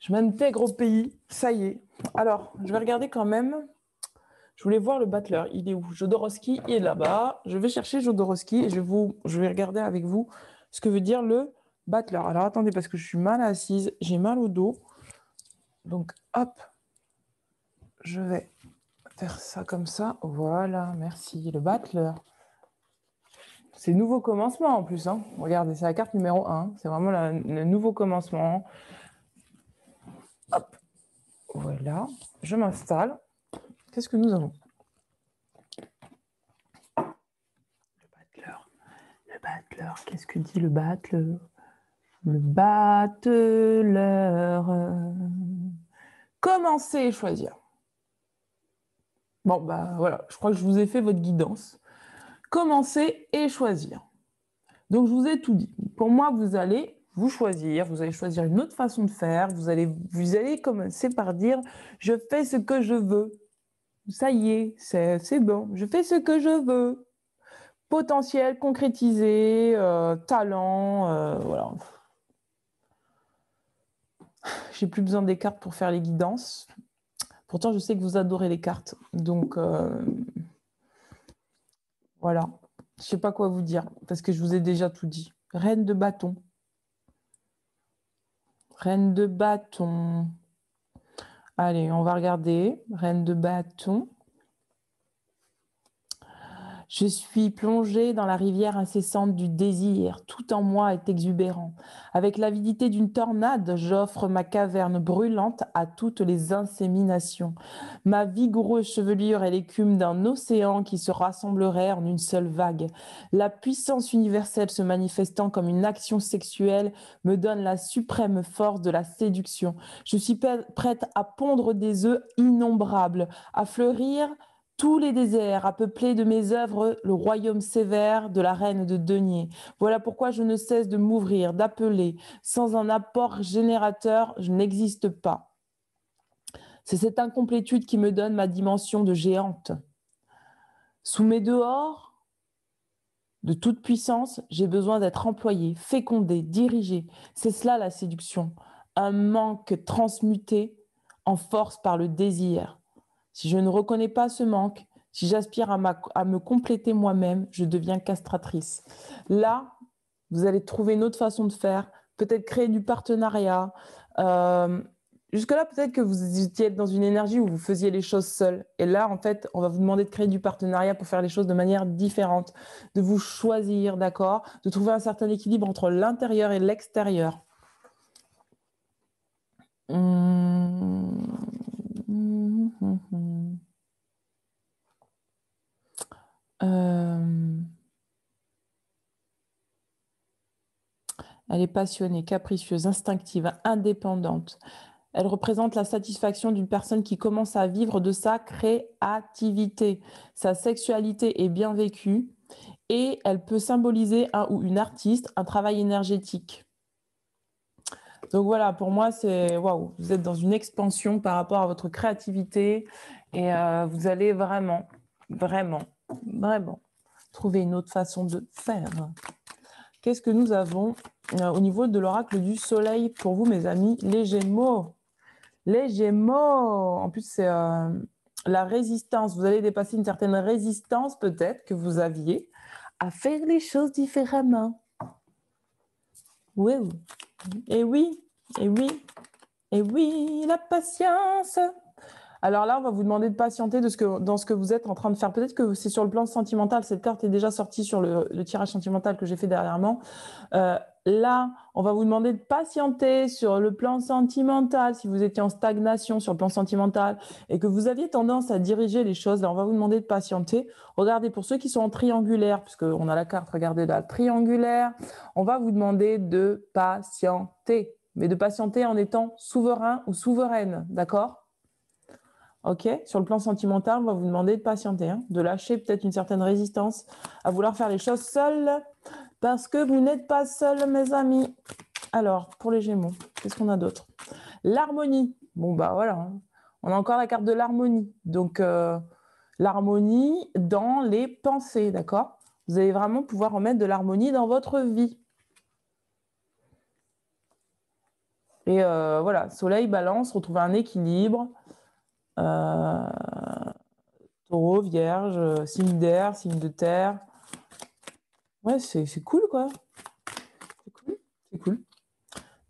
Je m'intègre au pays, ça y est. Alors, je vais regarder quand même. Je voulais voir le battleur. Il est où? Jodorowsky, il est là-bas. Je vais chercher Jodorowsky et je vais regarder avec vous ce que veut dire le battleur. Alors, attendez, parce que je suis mal assise. J'ai mal au dos. Donc, hop. Je vais faire ça comme ça. Voilà, merci. Le battleur. C'est nouveau commencement en plus. Hein. Regardez, c'est la carte numéro 1. C'est vraiment le nouveau commencement. Hop. Voilà. Je m'installe. Qu'est-ce que nous avons? Le battleur. Le battleur. Qu'est-ce que dit le battleur? Le battleur. Commencez et choisir. Bon, bah voilà. Je crois que je vous ai fait votre guidance. Commencer et choisir. Donc, je vous ai tout dit. Pour moi, vous allez vous choisir, vous allez choisir une autre façon de faire, vous allez commencer par dire « je fais ce que je veux ». Ça y est, c'est bon, je fais ce que je veux. Potentiel, concrétisé, talent, voilà. J'ai plus besoin des cartes pour faire les guidances. Pourtant, je sais que vous adorez les cartes. Donc, voilà. Je sais pas quoi vous dire, parce que je vous ai déjà tout dit. Reine de bâton. Reine de bâton. Allez, on va regarder. Reine de bâton. Je suis plongée dans la rivière incessante du désir. Tout en moi est exubérant. Avec l'avidité d'une tornade, j'offre ma caverne brûlante à toutes les inséminations. Ma vigoureuse chevelure est l'écume d'un océan qui se rassemblerait en une seule vague. La puissance universelle se manifestant comme une action sexuelle me donne la suprême force de la séduction. Je suis prête à pondre des œufs innombrables, à fleurir tous les déserts, à peupler de mes œuvres le royaume sévère de la reine de denier. Voilà pourquoi je ne cesse de m'ouvrir, d'appeler. Sans un apport générateur, je n'existe pas. C'est cette incomplétude qui me donne ma dimension de géante. Sous mes dehors de toute puissance, j'ai besoin d'être employé, fécondé, dirigé. C'est cela la séduction. Un manque transmuté en force par le désir. Si je ne reconnais pas ce manque, si j'aspire à me compléter moi-même, je deviens castratrice. Là, vous allez trouver une autre façon de faire, peut-être créer du partenariat. Jusque-là, peut-être que vous étiez dans une énergie où vous faisiez les choses seuls. Et là, en fait, on va vous demander de créer du partenariat pour faire les choses de manière différente, de vous choisir, d'accord, de trouver un certain équilibre entre l'intérieur et l'extérieur. Elle est passionnée, capricieuse, instinctive, indépendante. Elle représente la satisfaction d'une personne qui commence à vivre de sa créativité. Sa sexualité est bien vécue et elle peut symboliser un ou une artiste, un travail énergétique. Donc voilà, pour moi, c'est waouh, vous êtes dans une expansion par rapport à votre créativité et vous allez vraiment trouver une autre façon de faire. Qu'est-ce que nous avons au niveau de l'oracle du soleil pour vous, mes amis, les Gémeaux? Les Gémeaux, en plus, c'est la résistance. Vous allez dépasser une certaine résistance, peut-être, que vous aviez à faire les choses différemment. Oui, et oui, et oui, et oui, la patience. Alors là, on va vous demander de patienter dans ce que vous êtes en train de faire. Peut-être que c'est sur le plan sentimental. Cette carte est déjà sortie sur le tirage sentimental que j'ai fait dernièrement. Là, on va vous demander de patienter sur le plan sentimental. Si vous étiez en stagnation sur le plan sentimental et que vous aviez tendance à diriger les choses, là, on va vous demander de patienter. Regardez, pour ceux qui sont en triangulaire, puisqu'on a la carte, regardez là, triangulaire, on va vous demander de patienter. Mais de patienter en étant souverain ou souveraine, d'accord ? Ok, sur le plan sentimental, on va vous demander de patienter, hein, de lâcher peut-être une certaine résistance à vouloir faire les choses seuls, parce que vous n'êtes pas seuls, mes amis. Alors, pour les Gémeaux, qu'est-ce qu'on a d'autre? L'harmonie. Bon, bah voilà, hein. On a encore la carte de l'harmonie. Donc, l'harmonie dans les pensées, d'accord? Vous allez vraiment pouvoir remettre de l'harmonie dans votre vie. Et voilà, soleil, balance, retrouver un équilibre. Taureau, vierge, signe d'air, signe de terre. Ouais, c'est cool, quoi. C'est cool, c'est cool.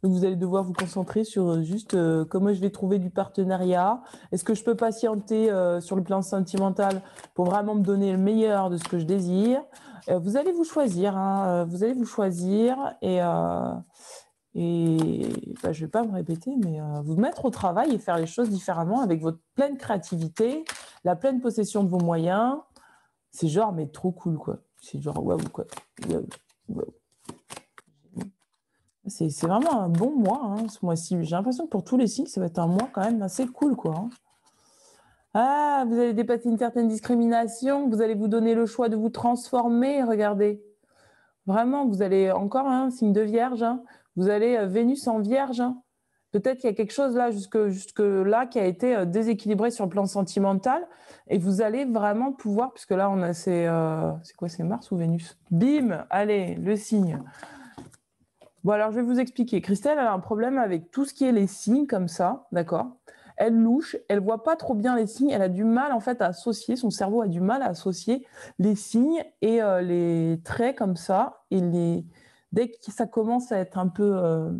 Donc, vous allez devoir vous concentrer sur juste comment je vais trouver du partenariat. Est-ce que je peux patienter sur le plan sentimental pour vraiment me donner le meilleur de ce que je désire? Vous allez vous choisir, hein, vous allez vous choisir et bah, je ne vais pas me répéter, mais vous mettre au travail et faire les choses différemment avec votre pleine créativité, la pleine possession de vos moyens. C'est genre, mais trop cool, quoi. C'est genre, waouh, quoi. Waouh, waouh. C'est vraiment un bon mois, hein, ce mois-ci. J'ai l'impression que pour tous les signes, ça va être un mois quand même assez cool, quoi. Hein. Ah, vous allez dépasser une certaine discrimination, vous allez vous donner le choix de vous transformer, regardez. Vraiment, vous allez encore un signe de Vierge, hein, vous allez Vénus en Vierge. Hein. Peut-être qu'il y a quelque chose là, jusque là, qui a été déséquilibré sur le plan sentimental, et vous allez vraiment pouvoir, puisque là, on a c'est quoi, c'est Mars ou Vénus? Bim, allez, le signe. Bon, alors, je vais vous expliquer. Christelle, elle a un problème avec tout ce qui est les signes comme ça, d'accord? Elle louche, elle voit pas trop bien les signes, elle a du mal en fait à associer, son cerveau a du mal à associer les signes et les traits comme ça. Et dès que ça commence à être un peu...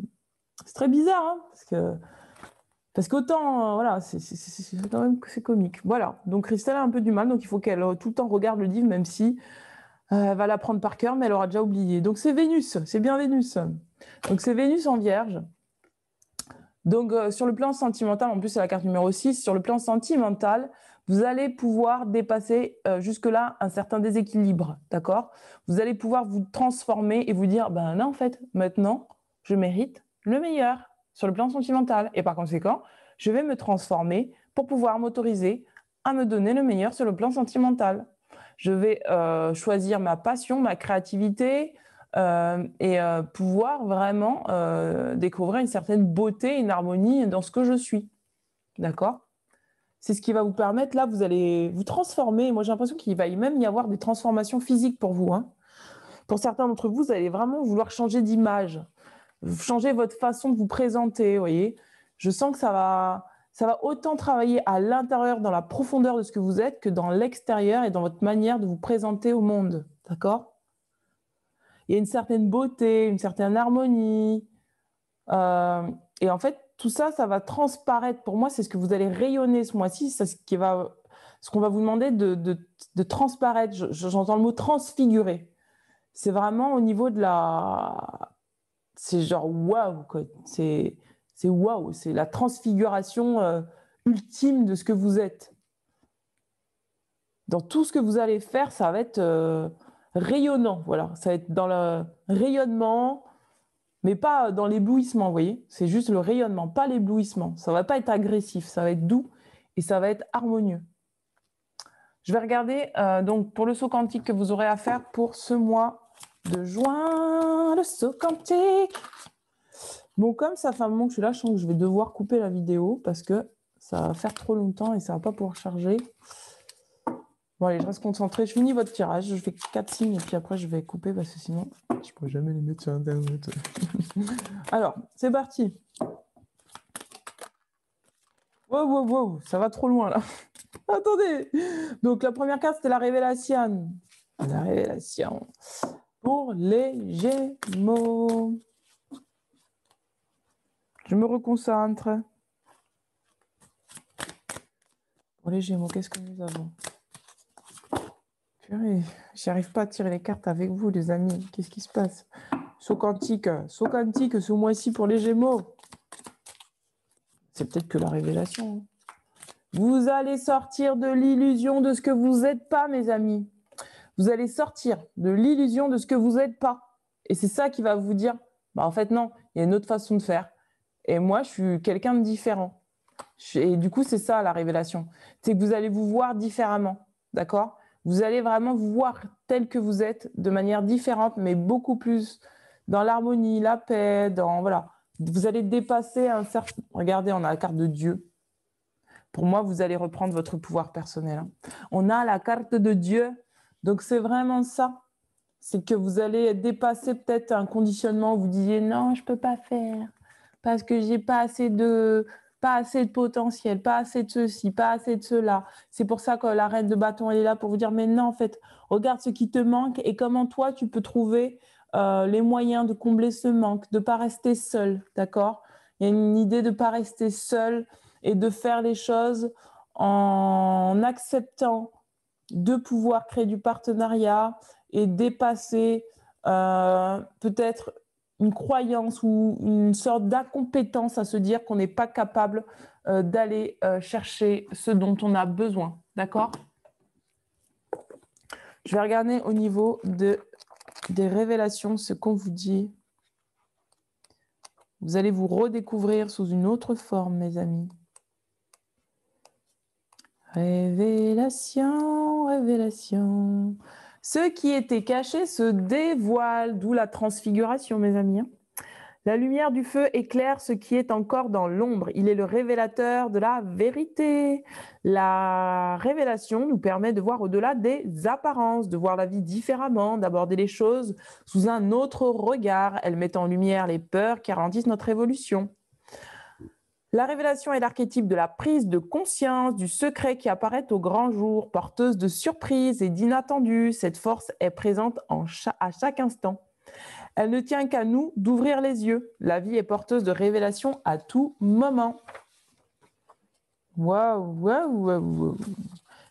c'est très bizarre, hein, parce qu'autant, voilà, c'est quand même c'est comique. Voilà, donc Christelle a un peu du mal, donc il faut qu'elle tout le temps regarde le livre, même si elle va l'apprendre par cœur, mais elle aura déjà oublié. Donc c'est Vénus, c'est bien Vénus. Donc c'est Vénus en Vierge. Donc sur le plan sentimental, en plus c'est la carte numéro 6, sur le plan sentimental, vous allez pouvoir dépasser jusque-là un certain déséquilibre, d'accord? Vous allez pouvoir vous transformer et vous dire, ben non en fait, maintenant, je mérite le meilleur sur le plan sentimental. Et par conséquent, je vais me transformer pour pouvoir m'autoriser à me donner le meilleur sur le plan sentimental. Je vais choisir ma passion, ma créativité, et pouvoir vraiment découvrir une certaine beauté, une harmonie dans ce que je suis. D'accord? C'est ce qui va vous permettre, là, vous allez vous transformer. Moi, j'ai l'impression qu'il va même y avoir des transformations physiques pour vous. Hein. Pour certains d'entre vous, vous allez vraiment vouloir changer d'image, changer votre façon de vous présenter, vous voyez. Je sens que ça va autant travailler à l'intérieur, dans la profondeur de ce que vous êtes, que dans l'extérieur et dans votre manière de vous présenter au monde. D'accord? Il y a une certaine beauté, une certaine harmonie. Et en fait, tout ça, ça va transparaître. Pour moi, c'est ce que vous allez rayonner ce mois-ci. C'est ce qu'on va vous demander de transparaître. J'entends le mot transfigurer. C'est vraiment au niveau de la... C'est genre waouh, quoi. C'est waouh. C'est la transfiguration ultime de ce que vous êtes. Dans tout ce que vous allez faire, ça va être rayonnant. Voilà. Ça va être dans le rayonnement, mais pas dans l'éblouissement, vous voyez. C'est juste le rayonnement, pas l'éblouissement. Ça va pas être agressif, ça va être doux et ça va être harmonieux. Je vais regarder donc pour le saut quantique que vous aurez à faire pour ce mois de juin, le saut quantique. Bon, comme ça fait un moment que je suis là, je sens que je vais devoir couper la vidéo parce que ça va faire trop longtemps et ça va pas pouvoir charger. Bon, allez, je reste concentrée. Je finis votre tirage. Je fais 4 signes et puis après, je vais couper parce que sinon, je pourrais jamais les mettre sur Internet. Alors, c'est parti. Wow, wow, wow, ça va trop loin là. Attendez. Donc, la première carte, c'était la révélation. La révélation. Pour les Gémeaux. Je me reconcentre. Pour les Gémeaux, qu'est-ce que nous avons? Purée, j'arrive pas à tirer les cartes avec vous, les amis. Qu'est-ce qui se passe? Saut quantique ce mois-ci pour les Gémeaux. C'est peut-être que la révélation. Vous allez sortir de l'illusion de ce que vous n'êtes pas, mes amis. Vous allez sortir de l'illusion de ce que vous n'êtes pas. Et c'est ça qui va vous dire, bah en fait non, il y a une autre façon de faire. Et moi, je suis quelqu'un de différent. Et du coup, c'est ça la révélation. C'est que vous allez vous voir différemment. D'accord? Vous allez vraiment vous voir tel que vous êtes de manière différente, mais beaucoup plus dans l'harmonie, la paix, dans voilà. Vous allez dépasser un certain... Regardez, on a la carte de Dieu. Pour moi, vous allez reprendre votre pouvoir personnel. Hein. On a la carte de Dieu. Donc, c'est vraiment ça. C'est que vous allez dépasser peut-être un conditionnement où vous disiez non, je ne peux pas faire parce que j'ai pas assez de potentiel, pas assez de ceci, pas assez de cela. C'est pour ça que la reine de bâton elle est là pour vous dire mais non en fait, regarde ce qui te manque et comment toi tu peux trouver les moyens de combler ce manque, de ne pas rester seul, d'accord? Il y a une idée de ne pas rester seul et de faire les choses en acceptant de pouvoir créer du partenariat et dépasser peut-être une croyance ou une sorte d'incompétence à se dire qu'on n'est pas capable d'aller chercher ce dont on a besoin, d'accord? Je vais regarder au niveau des révélations ce qu'on vous dit. Vous allez vous redécouvrir sous une autre forme, mes amis. Révélation, révélation. Ce qui était caché se dévoile, d'où la transfiguration, mes amis. La lumière du feu éclaire ce qui est encore dans l'ombre. Il est le révélateur de la vérité. La révélation nous permet de voir au-delà des apparences, de voir la vie différemment, d'aborder les choses sous un autre regard. Elle met en lumière les peurs qui ralentissent notre évolution. La révélation est l'archétype de la prise de conscience, du secret qui apparaît au grand jour, porteuse de surprises et d'inattendus. Cette force est présente à chaque instant. Elle ne tient qu'à nous d'ouvrir les yeux. La vie est porteuse de révélations à tout moment. Waouh, waouh, waouh.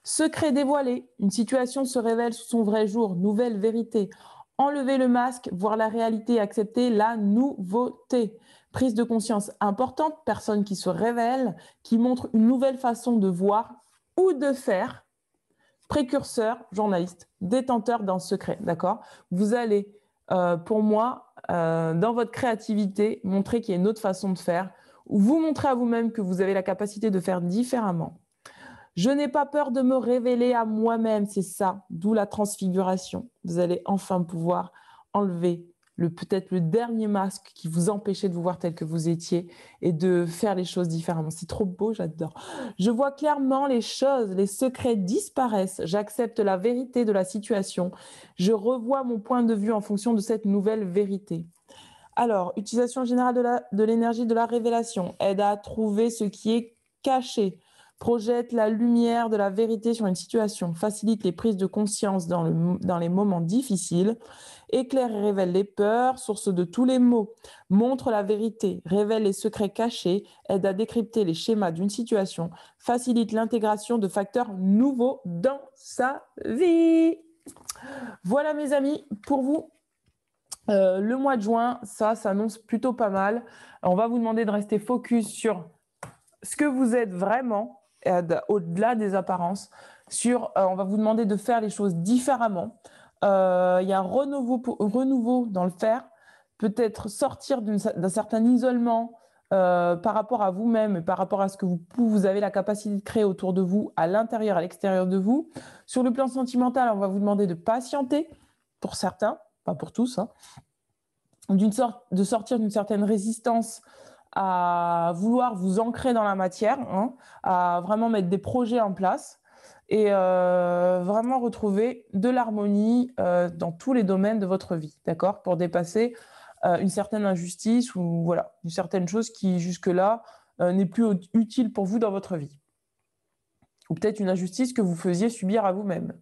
Secret dévoilé. Une situation se révèle sous son vrai jour. Nouvelle vérité. Enlever le masque, voir la réalité, accepter la nouveauté. Prise de conscience importante, personne qui se révèle, qui montre une nouvelle façon de voir ou de faire. Précurseur, journaliste, détenteur d'un secret, d'accord? Vous allez, pour moi, dans votre créativité, montrer qu'il y a une autre façon de faire, ou vous montrer à vous-même que vous avez la capacité de faire différemment. Je n'ai pas peur de me révéler à moi-même, c'est ça, d'où la transfiguration. Vous allez enfin pouvoir enlever peut-être le dernier masque qui vous empêchait de vous voir tel que vous étiez et de faire les choses différemment. C'est trop beau, j'adore. Je vois clairement les choses, les secrets disparaissent. J'accepte la vérité de la situation. Je revois mon point de vue en fonction de cette nouvelle vérité. Alors, utilisation générale de l'énergie de la révélation aide à trouver ce qui est caché, projette la lumière de la vérité sur une situation, facilite les prises de conscience dans les moments difficiles, éclaire et révèle les peurs, source de tous les maux, montre la vérité, révèle les secrets cachés, aide à décrypter les schémas d'une situation, facilite l'intégration de facteurs nouveaux dans sa vie. Voilà mes amis, pour vous. Le mois de juin, ça s'annonce plutôt pas mal. On va vous demander de rester focus sur ce que vous êtes vraiment, au-delà des apparences. On va vous demander de faire les choses différemment. Il y a un renouveau dans le faire. Peut-être sortir d'un certain isolement par rapport à vous-même et par rapport à ce que vous avez la capacité de créer autour de vous, à l'intérieur, à l'extérieur de vous. Sur le plan sentimental, on va vous demander de patienter pour certains, pas pour tous, hein, de sortir d'une certaine résistance à vouloir vous ancrer dans la matière, hein, à vraiment mettre des projets en place et vraiment retrouver de l'harmonie dans tous les domaines de votre vie, d'accord? Pour dépasser une certaine injustice ou voilà, une certaine chose qui jusque-là n'est plus utile pour vous dans votre vie. Ou peut-être une injustice que vous faisiez subir à vous-même.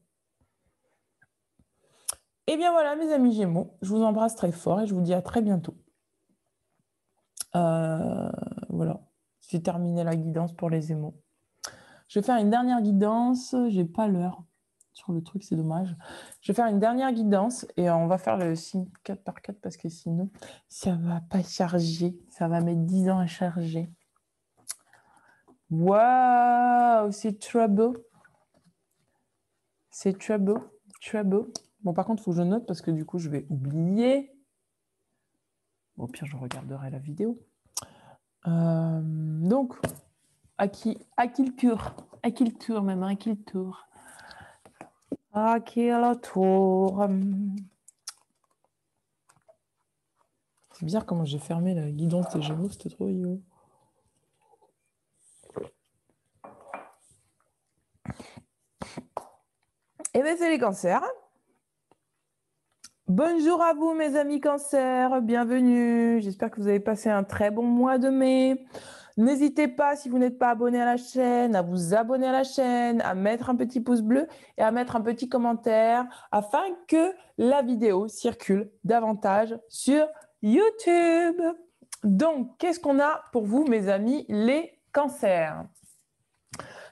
Et bien voilà mes amis Gémeaux, je vous embrasse très fort et je vous dis à très bientôt. Voilà, j'ai terminé la guidance pour les émaux. Je vais faire une dernière guidance, j'ai pas l'heure sur le truc, c'est dommage. Je vais faire une dernière guidance et on va faire le signe 4x4 parce que sinon, ça va pas charger, ça va mettre 10 ans à charger. Waouh, c'est trop beau. C'est très beau, très beau. Bon, par contre, il faut que je note parce que du coup, je vais oublier. Bon, au pire, je regarderai la vidéo. Donc, à qui le tour? À qui le tour, maman? À qui le tour? À qui le tour? C'est bizarre comment j'ai fermé la guidance des Gémeaux, c'était trop rigolo. Eh bien, c'est les cancers. Bonjour à vous, mes amis cancers. Bienvenue. J'espère que vous avez passé un très bon mois de mai. N'hésitez pas, si vous n'êtes pas abonné à la chaîne, à vous abonner à la chaîne, à mettre un petit pouce bleu et à mettre un petit commentaire afin que la vidéo circule davantage sur YouTube. Donc, qu'est-ce qu'on a pour vous, mes amis, les cancers?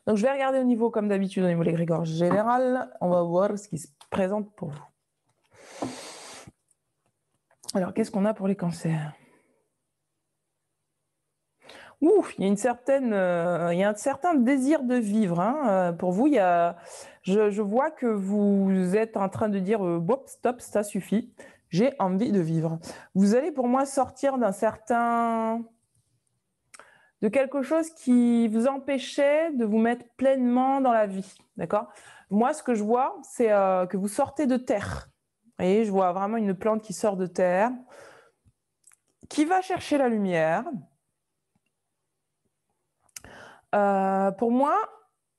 Donc, je vais regarder au niveau, comme d'habitude, au niveau de l'égrégore général. On va voir ce qui se présente pour vous. Alors, qu'est-ce qu'on a pour les cancers? Ouf, il y a un certain désir de vivre. Hein. Pour vous, je vois que vous êtes en train de dire Bop, stop, ça suffit. J'ai envie de vivre. Vous allez pour moi sortir de quelque chose qui vous empêchait de vous mettre pleinement dans la vie. D'accord? Moi, ce que je vois, c'est que vous sortez de terre. Vous voyez, je vois vraiment une plante qui sort de terre, qui va chercher la lumière. Pour moi,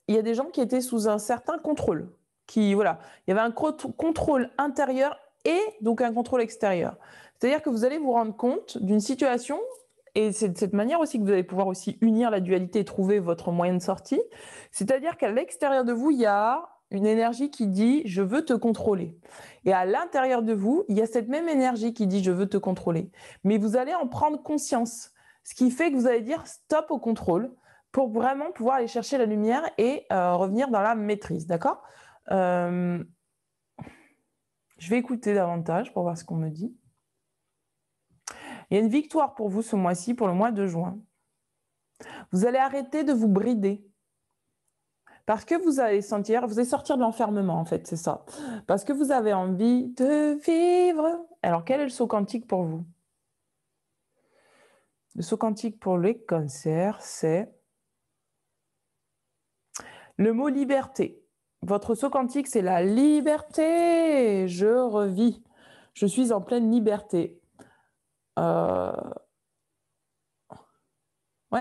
il y a des gens qui étaient sous un certain contrôle. Voilà, il y avait un contrôle intérieur et donc un contrôle extérieur. C'est-à-dire que vous allez vous rendre compte d'une situation, et c'est de cette manière aussi que vous allez pouvoir aussi unir la dualité et trouver votre moyen de sortie. C'est-à-dire qu'à l'extérieur de vous, il y a une énergie qui dit « je veux te contrôler ». Et à l'intérieur de vous, il y a cette même énergie qui dit « je veux te contrôler ». Mais vous allez en prendre conscience, ce qui fait que vous allez dire « stop au contrôle » pour vraiment pouvoir aller chercher la lumière et revenir dans la maîtrise, d'accord? Je vais écouter davantage pour voir ce qu'on me dit. Il y a une victoire pour vous ce mois-ci, pour le mois de juin. Vous allez arrêter de vous brider. Parce que vous allez sortir de l'enfermement, en fait, c'est ça. Parce que vous avez envie de vivre. Alors, quel est le saut quantique pour vous? Le saut quantique pour les cancers, c'est le mot liberté. Votre saut quantique, c'est la liberté. Je revis. Je suis en pleine liberté. Ouais,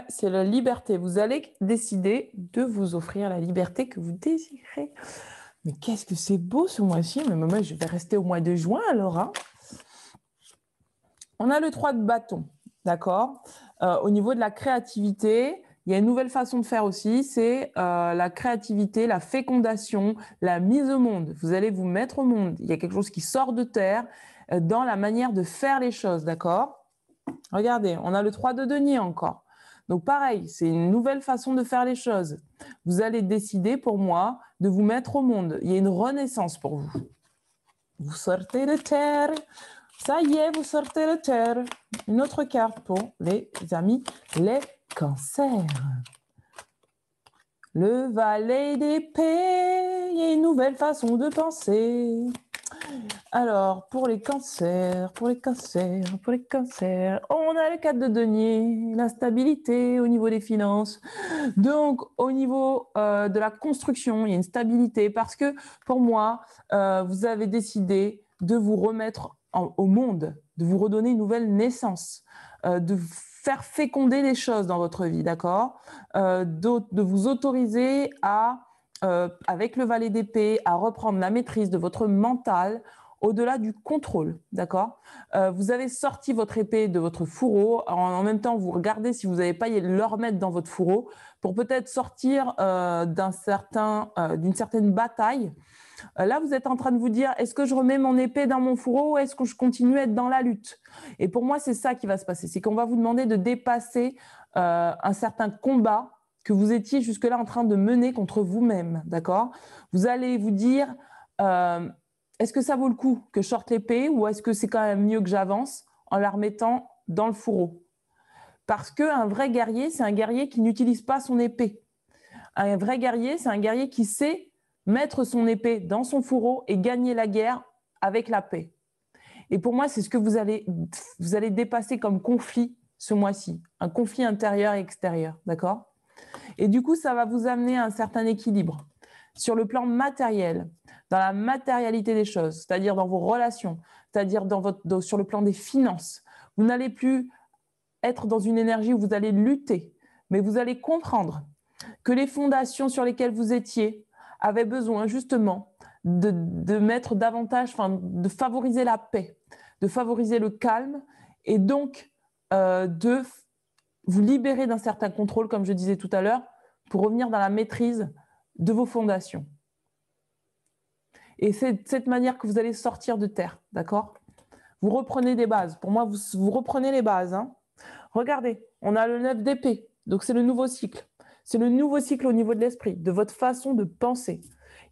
c'est la liberté. Vous allez décider de vous offrir la liberté que vous désirez. Mais qu'est-ce que c'est beau ce mois-ci. Mais moi, je vais rester au mois de juin alors. Hein. On a le 3 de bâton, d'accord? Au niveau de la créativité, il y a une nouvelle façon de faire aussi, c'est la créativité, la fécondation, la mise au monde. Vous allez vous mettre au monde. Il y a quelque chose qui sort de terre dans la manière de faire les choses, d'accord? Regardez, on a le 3 de denier encore. Donc pareil, c'est une nouvelle façon de faire les choses. Vous allez décider pour moi de vous mettre au monde. Il y a une renaissance pour vous. Vous sortez de terre. Ça y est, vous sortez de terre. Une autre carte pour les amis, les cancers. Le valet d'épée, il y a une nouvelle façon de penser. Alors, pour les cancers, on a le 4 de denier, la stabilité au niveau des finances. Donc, au niveau de la construction, il y a une stabilité parce que, pour moi, vous avez décidé de vous remettre au monde, de vous redonner une nouvelle naissance, de faire féconder les choses dans votre vie, d'accord? De vous autoriser à, avec le valet d'épée, à reprendre la maîtrise de votre mental au-delà du contrôle, d'accord? Vous avez sorti votre épée de votre fourreau. En même temps, vous regardez si vous n'avez pas le remettre dans votre fourreau pour peut-être sortir d'une certaine bataille. Là, vous êtes en train de vous dire, est-ce que je remets mon épée dans mon fourreau ou est-ce que je continue à être dans la lutte? Et pour moi, c'est ça qui va se passer. C'est qu'on va vous demander de dépasser un certain combat que vous étiez jusque-là en train de mener contre vous-même, d'accord? Vous allez vous dire, est-ce que ça vaut le coup que je sorte l'épée ou est-ce que c'est quand même mieux que j'avance en la remettant dans le fourreau? Parce qu'un vrai guerrier, c'est un guerrier qui n'utilise pas son épée. Un vrai guerrier, c'est un guerrier qui sait mettre son épée dans son fourreau et gagner la guerre avec la paix. Et pour moi, c'est ce que vous allez dépasser comme conflit ce mois-ci, un conflit intérieur et extérieur, d'accord? Et du coup, ça va vous amener à un certain équilibre sur le plan matériel, dans la matérialité des choses, c'est-à-dire dans vos relations, c'est-à-dire sur le plan des finances. Vous n'allez plus être dans une énergie où vous allez lutter, mais vous allez comprendre que les fondations sur lesquelles vous étiez avaient besoin justement de mettre davantage, de favoriser la paix, de favoriser le calme et donc de vous libérer d'un certain contrôle, comme je disais tout à l'heure, pour revenir dans la maîtrise de vos fondations. Et c'est de cette manière que vous allez sortir de terre, d'accord? Vous reprenez des bases. Pour moi, vous reprenez les bases. Hein. Regardez, on a le 9 d'épée, donc c'est le nouveau cycle. C'est le nouveau cycle au niveau de l'esprit, de votre façon de penser.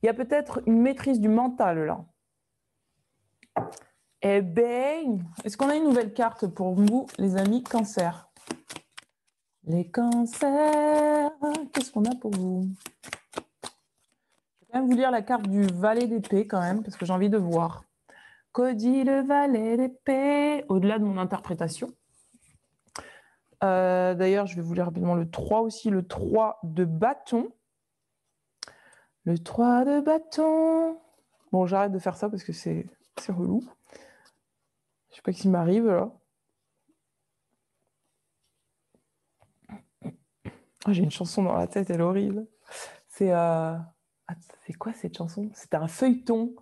Il y a peut-être une maîtrise du mental là. Eh bien, est-ce qu'on a une nouvelle carte pour vous, les amis Cancer? Les cancers, qu'est-ce qu'on a pour vous? Je vais quand même vous lire la carte du valet d'épée quand même, parce que j'ai envie de voir. Que dit le valet d'épée? Au-delà de mon interprétation. D'ailleurs, je vais vous lire rapidement le 3 aussi, le 3 de bâton. Le 3 de bâton. Bon, j'arrête de faire ça parce que c'est relou. Je sais pas ce qui m'arrive là. Oh, j'ai une chanson dans la tête, elle est horrible. C'est quoi cette chanson? C'était un feuilleton.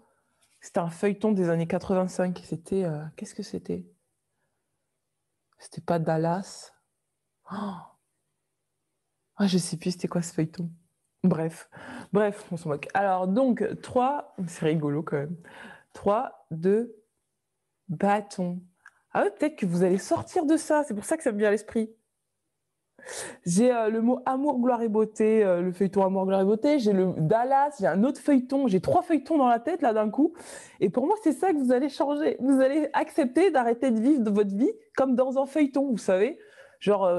C'était un feuilleton des années 85. C'était qu'est-ce que c'était? C'était pas Dallas. Oh, je sais plus c'était quoi ce feuilleton. Bref, on s'en moque. Alors donc 3, c'est rigolo quand même. 3, 2, bâton. Ah ouais, peut-être que vous allez sortir de ça. C'est pour ça que ça me vient à l'esprit. J'ai le mot amour, gloire et beauté, le feuilleton amour, gloire et beauté. J'ai le Dallas, j'ai un autre feuilleton. J'ai 3 feuilletons dans la tête là d'un coup. Et pour moi, c'est ça que vous allez changer. Vous allez accepter d'arrêter de vivre de votre vie comme dans un feuilleton, vous savez. Genre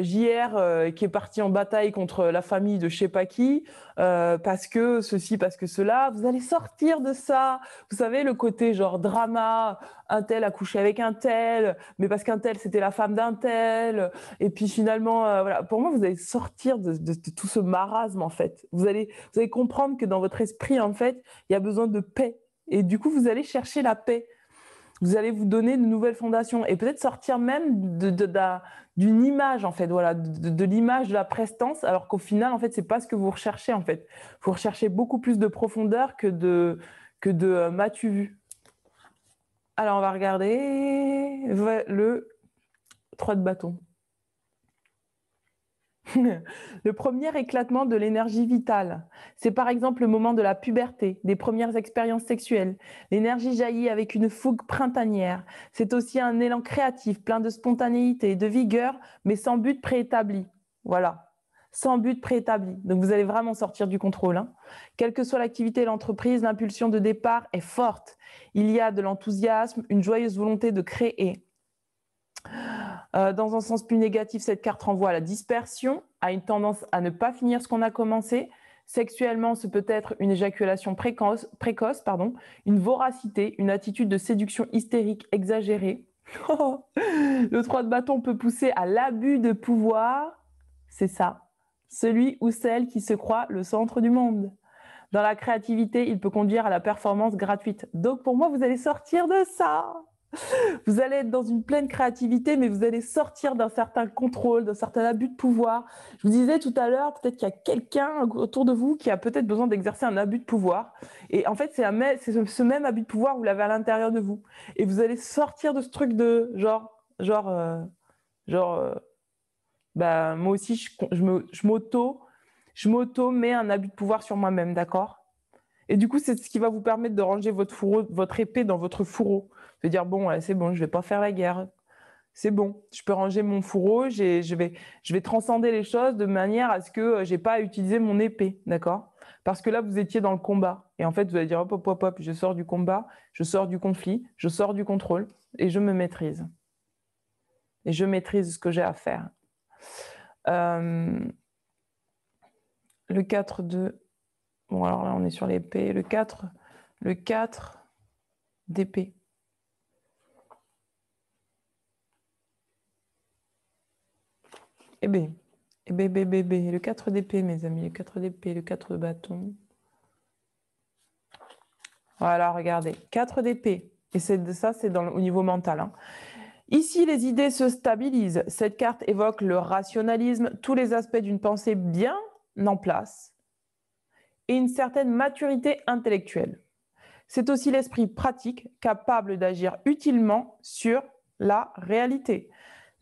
JR qui est parti en bataille contre la famille de je sais pas qui, parce que ceci, parce que cela. Vous allez sortir de ça. Vous savez, le côté genre drama, un tel a couché avec un tel, mais parce qu'un tel c'était la femme d'un tel. Et puis finalement, voilà, pour moi, vous allez sortir de tout ce marasme en fait. Vous allez comprendre que dans votre esprit, en fait, il y a besoin de paix. Et du coup, vous allez chercher la paix. Vous allez vous donner de nouvelles fondations et peut-être sortir même d'une image en fait, voilà, de l'image de la prestance, alors qu'au final en fait c'est pas ce que vous recherchez en fait. Vous recherchez beaucoup plus de profondeur que de m'as-tu vu. Alors on va regarder le 3 de bâton. Le premier éclatement de l'énergie vitale, c'est par exemple le moment de la puberté, des premières expériences sexuelles. L'énergie jaillit avec une fougue printanière. C'est aussi un élan créatif, plein de spontanéité et de vigueur, mais sans but préétabli. Voilà, sans but préétabli. Donc vous allez vraiment sortir du contrôle. Hein. Quelle que soit l'activité de l'entreprise, l'impulsion de départ est forte. Il y a de l'enthousiasme, une joyeuse volonté de créer. Dans un sens plus négatif, cette carte renvoie à la dispersion, à une tendance à ne pas finir ce qu'on a commencé. Sexuellement, ce peut être une éjaculation précoce, une voracité, une attitude de séduction hystérique exagérée. Le 3 de bâton peut pousser à l'abus de pouvoir. C'est ça. Celui ou celle qui se croit le centre du monde. Dans la créativité, il peut conduire à la performance gratuite. Donc pour moi, vous allez sortir de ça. Vous allez être dans une pleine créativité, mais vous allez sortir d'un certain contrôle, d'un certain abus de pouvoir. Je vous disais tout à l'heure, peut-être qu'il y a quelqu'un autour de vous qui a peut-être besoin d'exercer un abus de pouvoir. Et en fait, c'est ce même abus de pouvoir, vous l'avez à l'intérieur de vous. Et vous allez sortir de ce truc de moi aussi, je m'auto mets un abus de pouvoir sur moi-même, d'accord? Et du coup, c'est ce qui va vous permettre de ranger votre épée dans votre fourreau. De dire, bon, ouais, c'est bon, je vais pas faire la guerre. C'est bon, je peux ranger mon fourreau, je vais transcender les choses de manière à ce que j'ai pas à utiliser mon épée, d'accord? Parce que là, vous étiez dans le combat. Et en fait, vous allez dire, hop, hop, hop, hop, je sors du combat, je sors du conflit, je sors du contrôle et je me maîtrise. Et je maîtrise ce que j'ai à faire. Le 4 de... Bon, alors là, on est sur l'épée. Le 4 d'épée. Le 4 d'épée, mes amis. Le 4 d'épée, le 4 de bâton. Voilà, regardez. 4 d'épée. Et c'est au niveau mental. Hein. Ici, les idées se stabilisent. Cette carte évoque le rationalisme, tous les aspects d'une pensée bien en place et une certaine maturité intellectuelle. C'est aussi l'esprit pratique capable d'agir utilement sur la réalité.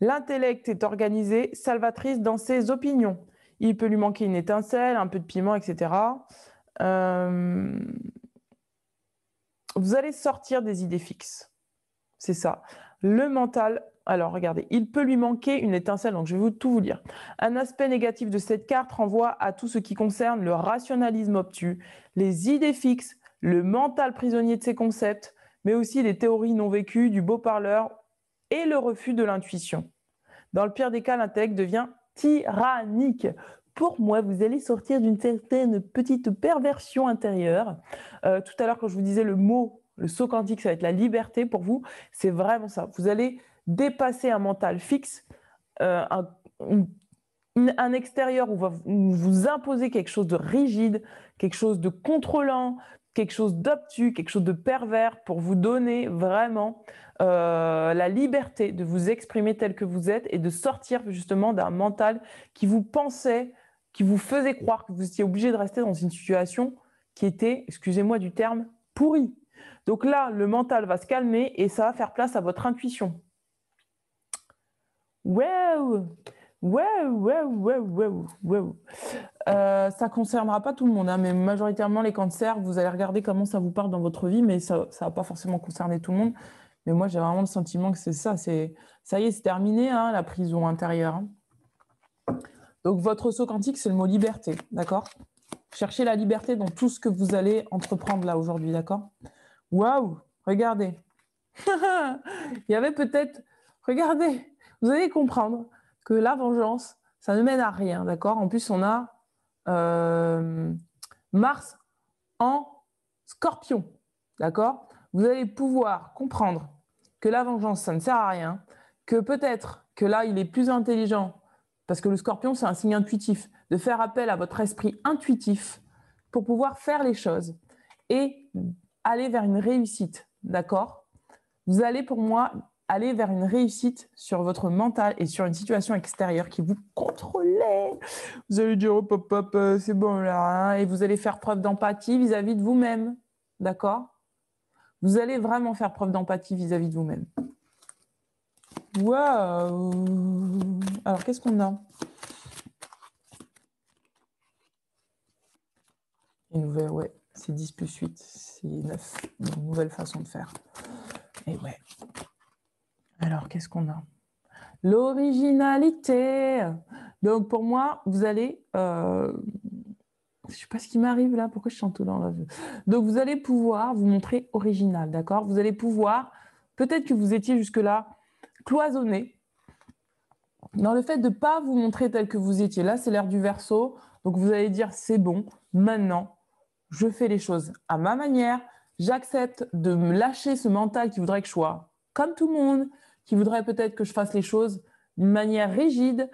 L'intellect est organisé, salvatrice dans ses opinions. Il peut lui manquer une étincelle, un peu de piment, etc. Vous allez sortir des idées fixes. C'est ça. Le mental, alors regardez, il peut lui manquer une étincelle, donc je vais tout vous lire. Un aspect négatif de cette carte renvoie à tout ce qui concerne le rationalisme obtus, les idées fixes, le mental prisonnier de ses concepts, mais aussi les théories non vécues, du beau parleur et le refus de l'intuition. Dans le pire des cas, l'intellect devient tyrannique. Pour moi, vous allez sortir d'une certaine petite perversion intérieure. Tout à l'heure, quand je vous disais le mot, le saut quantique, ça va être la liberté. Pour vous, c'est vraiment ça. Vous allez dépasser un mental fixe, un extérieur où vous imposez quelque chose de rigide, quelque chose de contrôlant, quelque chose d'obtus, quelque chose de pervers pour vous donner vraiment la liberté de vous exprimer tel que vous êtes et de sortir justement d'un mental qui vous pensait, qui vous faisait croire que vous étiez obligé de rester dans une situation qui était, excusez-moi du terme, pourrie. Donc là, le mental va se calmer et ça va faire place à votre intuition. Wow! Ça ne concernera pas tout le monde, hein, mais majoritairement les cancers, vous allez regarder comment ça vous parle dans votre vie, mais ça ne va pas forcément concerner tout le monde. Mais moi, j'ai vraiment le sentiment que c'est ça. Ça y est, c'est terminé, hein, la prison intérieure. Hein. Donc, votre saut quantique, c'est le mot liberté, d'accord? Cherchez la liberté dans tout ce que vous allez entreprendre là aujourd'hui, d'accord? Waouh! Regardez. Il y avait peut-être... Regardez, vous allez comprendre que la vengeance, ça ne mène à rien, d'accord? En plus, on a Mars en Scorpion, d'accord? Vous allez pouvoir comprendre que la vengeance, ça ne sert à rien, que peut-être que là, il est plus intelligent, parce que le Scorpion, c'est un signe intuitif, de faire appel à votre esprit intuitif pour pouvoir faire les choses et aller vers une réussite, d'accord? Vous allez, pour moi, aller vers une réussite sur votre mental et sur une situation extérieure qui vous contrôlait. Vous allez dire, oh, pop, pop, c'est bon là, hein, et vous allez faire preuve d'empathie vis-à-vis de vous-même, d'accord? Vous allez vraiment faire preuve d'empathie vis-à-vis de vous-même. Waouh! Alors, qu'est-ce qu'on a? Une nouvelle, ouais, c'est 10 plus 8, c'est 9. Une nouvelle façon de faire. Et ouais. Alors, qu'est-ce qu'on a? L'originalité. Donc, pour moi, vous allez... je ne sais pas ce qui m'arrive là, pourquoi je chante tout dans la vue. Donc, vous allez pouvoir vous montrer original, d'accord? Vous allez pouvoir... Peut-être que vous étiez jusque-là cloisonné dans le fait de ne pas vous montrer tel que vous étiez. Là, c'est l'ère du Verseau. Donc, vous allez dire, c'est bon, maintenant, je fais les choses à ma manière. J'accepte de me lâcher ce mental qui voudrait que je sois comme tout le monde, qui voudrait peut-être que je fasse les choses d'une manière rigide,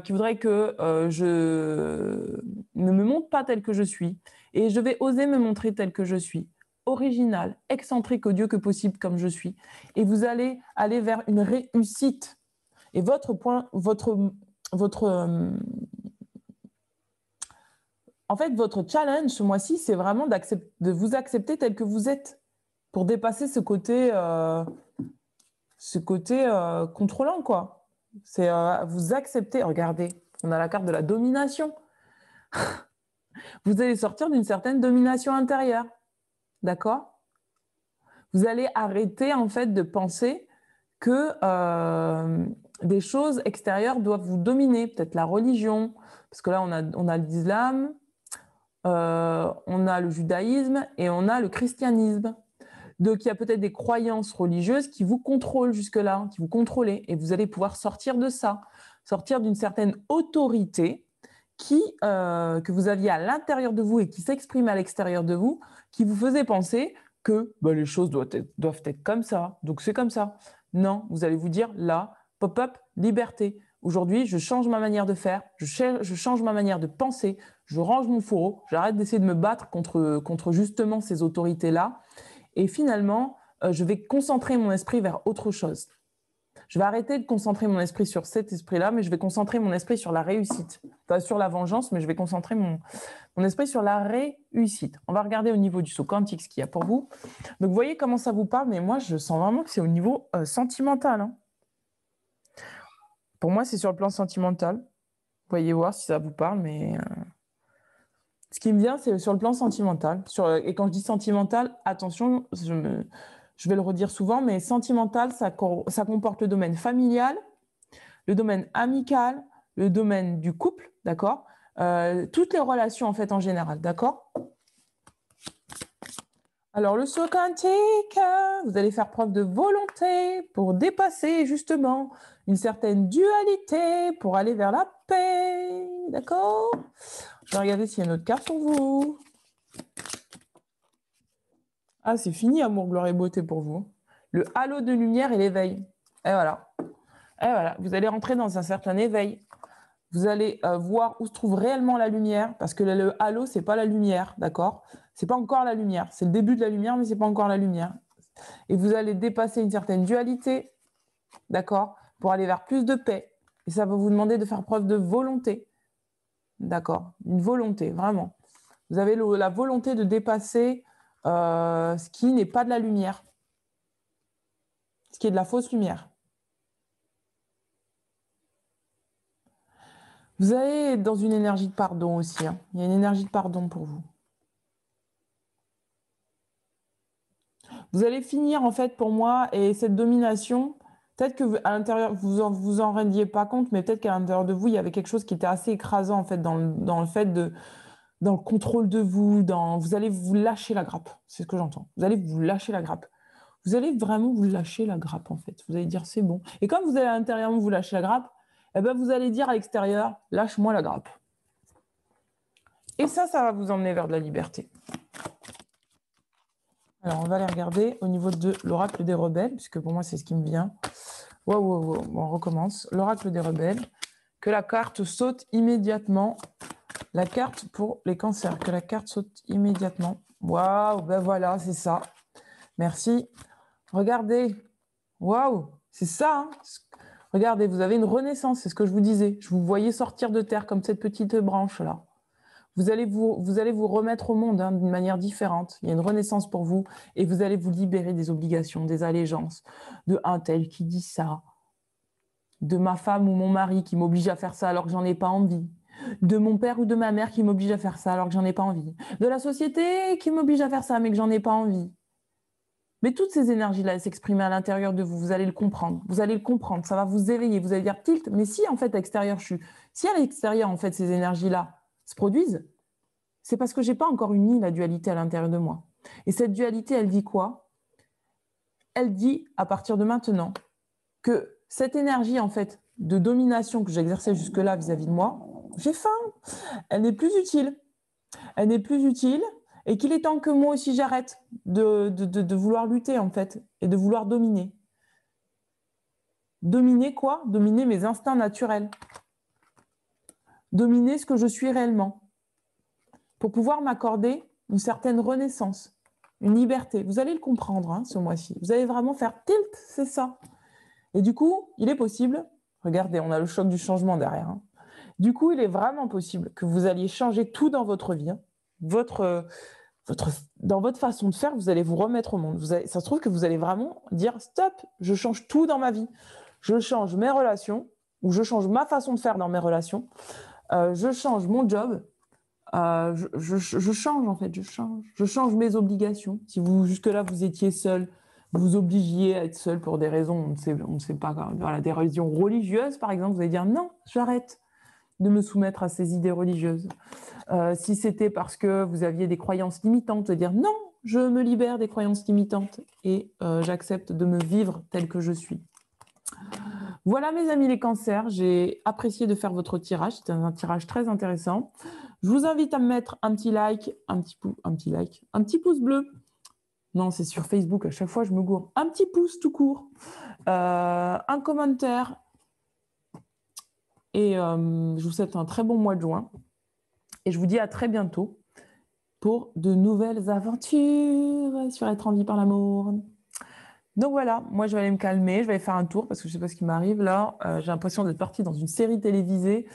qui voudrait que je ne me montre pas tel que je suis. Et je vais oser me montrer tel que je suis, original, excentrique, odieux que possible comme je suis. Et vous allez aller vers une réussite. Et en fait, votre challenge ce mois-ci, c'est vraiment de vous accepter tel que vous êtes pour dépasser ce côté contrôlant, quoi. C'est vous accepter. Regardez, on a la carte de la domination. Vous allez sortir d'une certaine domination intérieure. D'accord? Vous allez arrêter, en fait, de penser que des choses extérieures doivent vous dominer. Peut-être la religion, parce que là, on a l'islam, on a le judaïsme et on a le christianisme. Donc, il y a peut-être des croyances religieuses qui vous contrôlent jusque-là, qui vous contrôlent. Et vous allez pouvoir sortir de ça, sortir d'une certaine autorité que vous aviez à l'intérieur de vous et qui s'exprime à l'extérieur de vous, qui vous faisait penser que les choses doivent être comme ça, donc c'est comme ça. Non, vous allez vous dire, là, pop-up, liberté. Aujourd'hui, je change ma manière de faire, je change ma manière de penser, je range mon fourreau, j'arrête d'essayer de me battre contre justement ces autorités-là. Et finalement, je vais concentrer mon esprit vers autre chose. Je vais arrêter de concentrer mon esprit sur cet esprit-là, mais je vais concentrer mon esprit sur la réussite. Pas sur la vengeance, mais je vais concentrer mon esprit sur la réussite. On va regarder au niveau du saut quantique ce qu'il y a pour vous. Donc, vous voyez comment ça vous parle, mais moi, je sens vraiment que c'est au niveau sentimental. Hein. Pour moi, c'est sur le plan sentimental. Voyez voir si ça vous parle, mais ce qui me vient, c'est sur le plan sentimental. Et quand je dis sentimental, attention, je vais le redire souvent, mais sentimental, ça comporte le domaine familial, le domaine amical, le domaine du couple, d'accord? Toutes les relations, en fait, en général, d'accord? Alors, le saut quantique, vous allez faire preuve de volonté pour dépasser, justement, une certaine dualité pour aller vers la paix, d'accord? Je vais regarder s'il y a une autre carte pour vous. Ah, c'est fini, amour, gloire et beauté pour vous. Le halo de lumière et l'éveil. Et voilà. Et voilà. Vous allez rentrer dans un certain éveil. Vous allez voir où se trouve réellement la lumière, parce que le halo, c'est pas la lumière, d'accord? C'est pas encore la lumière. C'est le début de la lumière, mais c'est pas encore la lumière. Et vous allez dépasser une certaine dualité, d'accord? Pour aller vers plus de paix. Et ça va vous demander de faire preuve de volonté, d'accord? Une volonté, vraiment. Vous avez la volonté de dépasser ce qui n'est pas de la lumière, ce qui est de la fausse lumière. Vous allez être dans une énergie de pardon aussi. Hein. Il y a une énergie de pardon pour vous. Vous allez finir, en fait, pour moi, et cette domination, peut-être que à l'intérieur, vous en rendiez pas compte, mais peut-être qu'à l'intérieur de vous, il y avait quelque chose qui était assez écrasant, en fait, dans le fait de, dans le contrôle de vous, vous allez vous lâcher la grappe. C'est ce que j'entends. Vous allez vous lâcher la grappe. Vous allez vraiment vous lâcher la grappe, en fait. Vous allez dire, c'est bon. Et comme vous allez à l'intérieur vous lâcher la grappe, eh ben, vous allez dire à l'extérieur, lâche-moi la grappe. Et ça va vous emmener vers de la liberté. Alors, on va aller regarder au niveau de l'oracle des rebelles, puisque pour moi, c'est ce qui me vient. Wow. Bon, on recommence. L'oracle des rebelles. Que la carte saute immédiatement. La carte pour les cancers. Que la carte saute immédiatement. Waouh, ben voilà, c'est ça. Merci. Regardez. Waouh, c'est ça. Hein. Regardez, vous avez une renaissance, c'est ce que je vous disais. Je vous voyais sortir de terre comme cette petite branche-là. Vous allez vous remettre au monde hein, d'une manière différente. Il y a une renaissance pour vous et vous allez vous libérer des obligations, des allégeances, de un tel qui dit ça, de ma femme ou mon mari qui m'oblige à faire ça alors que j'en ai pas envie, de mon père ou de ma mère qui m'oblige à faire ça alors que j'en ai pas envie, de la société qui m'oblige à faire ça mais que j'en ai pas envie. Mais toutes ces énergies-là, elles s'expriment à l'intérieur de vous. Vous allez le comprendre. Vous allez le comprendre. Ça va vous éveiller. Vous allez dire tilt. Mais si en fait à l'extérieur, si à l'extérieur en fait ces énergies-là se produisent, c'est parce que j'ai pas encore uni la dualité à l'intérieur de moi. Et cette dualité, elle dit quoi? Elle dit à partir de maintenant que cette énergie en fait de domination que j'exerçais jusque-là vis-à-vis de moi, j'ai faim. Elle n'est plus utile. Elle n'est plus utile. Et qu'il est temps que moi aussi j'arrête de vouloir lutter en fait et de vouloir dominer. Dominer quoi? Dominer mes instincts naturels. Dominer ce que je suis réellement. Pour pouvoir m'accorder une certaine renaissance, une liberté. Vous allez le comprendre hein, ce mois-ci. Vous allez vraiment faire tilt, c'est ça. Et du coup, il est possible, regardez, on a le choc du changement derrière. Hein. Du coup, il est vraiment possible que vous alliez changer tout dans votre vie. Hein. Dans votre façon de faire, vous allez vous remettre au monde. Ça se trouve que vous allez vraiment dire stop, je change tout dans ma vie. Je change mes relations, ou je change ma façon de faire dans mes relations. Je change mon job. Je change en fait, je change mes obligations. Si vous jusque-là vous étiez seul, vous vous obligiez à être seul pour des raisons, on ne sait pas, voilà, des raisons religieuses par exemple, vous allez dire non, j'arrête de me soumettre à ces idées religieuses. Si c'était parce que vous aviez des croyances limitantes, vous allez dire non, je me libère des croyances limitantes et j'accepte de me vivre tel que je suis. Voilà mes amis les cancers, j'ai apprécié de faire votre tirage, c'était un tirage très intéressant. Je vous invite à me mettre un petit like, un petit pouce bleu. Non, c'est sur Facebook, à chaque fois je me gourre. Un petit pouce tout court, un commentaire. Et je vous souhaite un très bon mois de juin. Et je vous dis à très bientôt pour de nouvelles aventures sur Être en vie par l'amour. Donc voilà, moi je vais aller me calmer, je vais aller faire un tour parce que je ne sais pas ce qui m'arrive là. J'ai l'impression d'être partie dans une série télévisée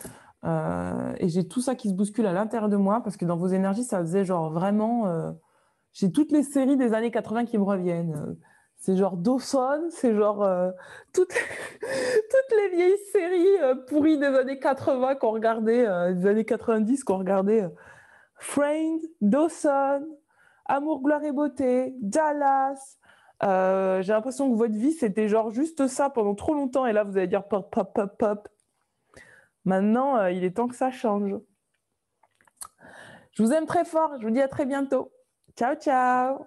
et j'ai tout ça qui se bouscule à l'intérieur de moi parce que dans vos énergies, ça faisait genre vraiment... j'ai toutes les séries des années 80 qui me reviennent. C'est genre Dawson, c'est genre toutes, toutes les vieilles séries pourries des années 80 qu'on regardait, des années 90 qu'on regardait. Friends, Dawson, Amour, gloire et beauté, Dallas. J'ai l'impression que votre vie, c'était genre juste ça pendant trop longtemps. Et là, vous allez dire pop, pop, pop, pop. Maintenant, il est temps que ça change. Je vous aime très fort. Je vous dis à très bientôt. Ciao, ciao.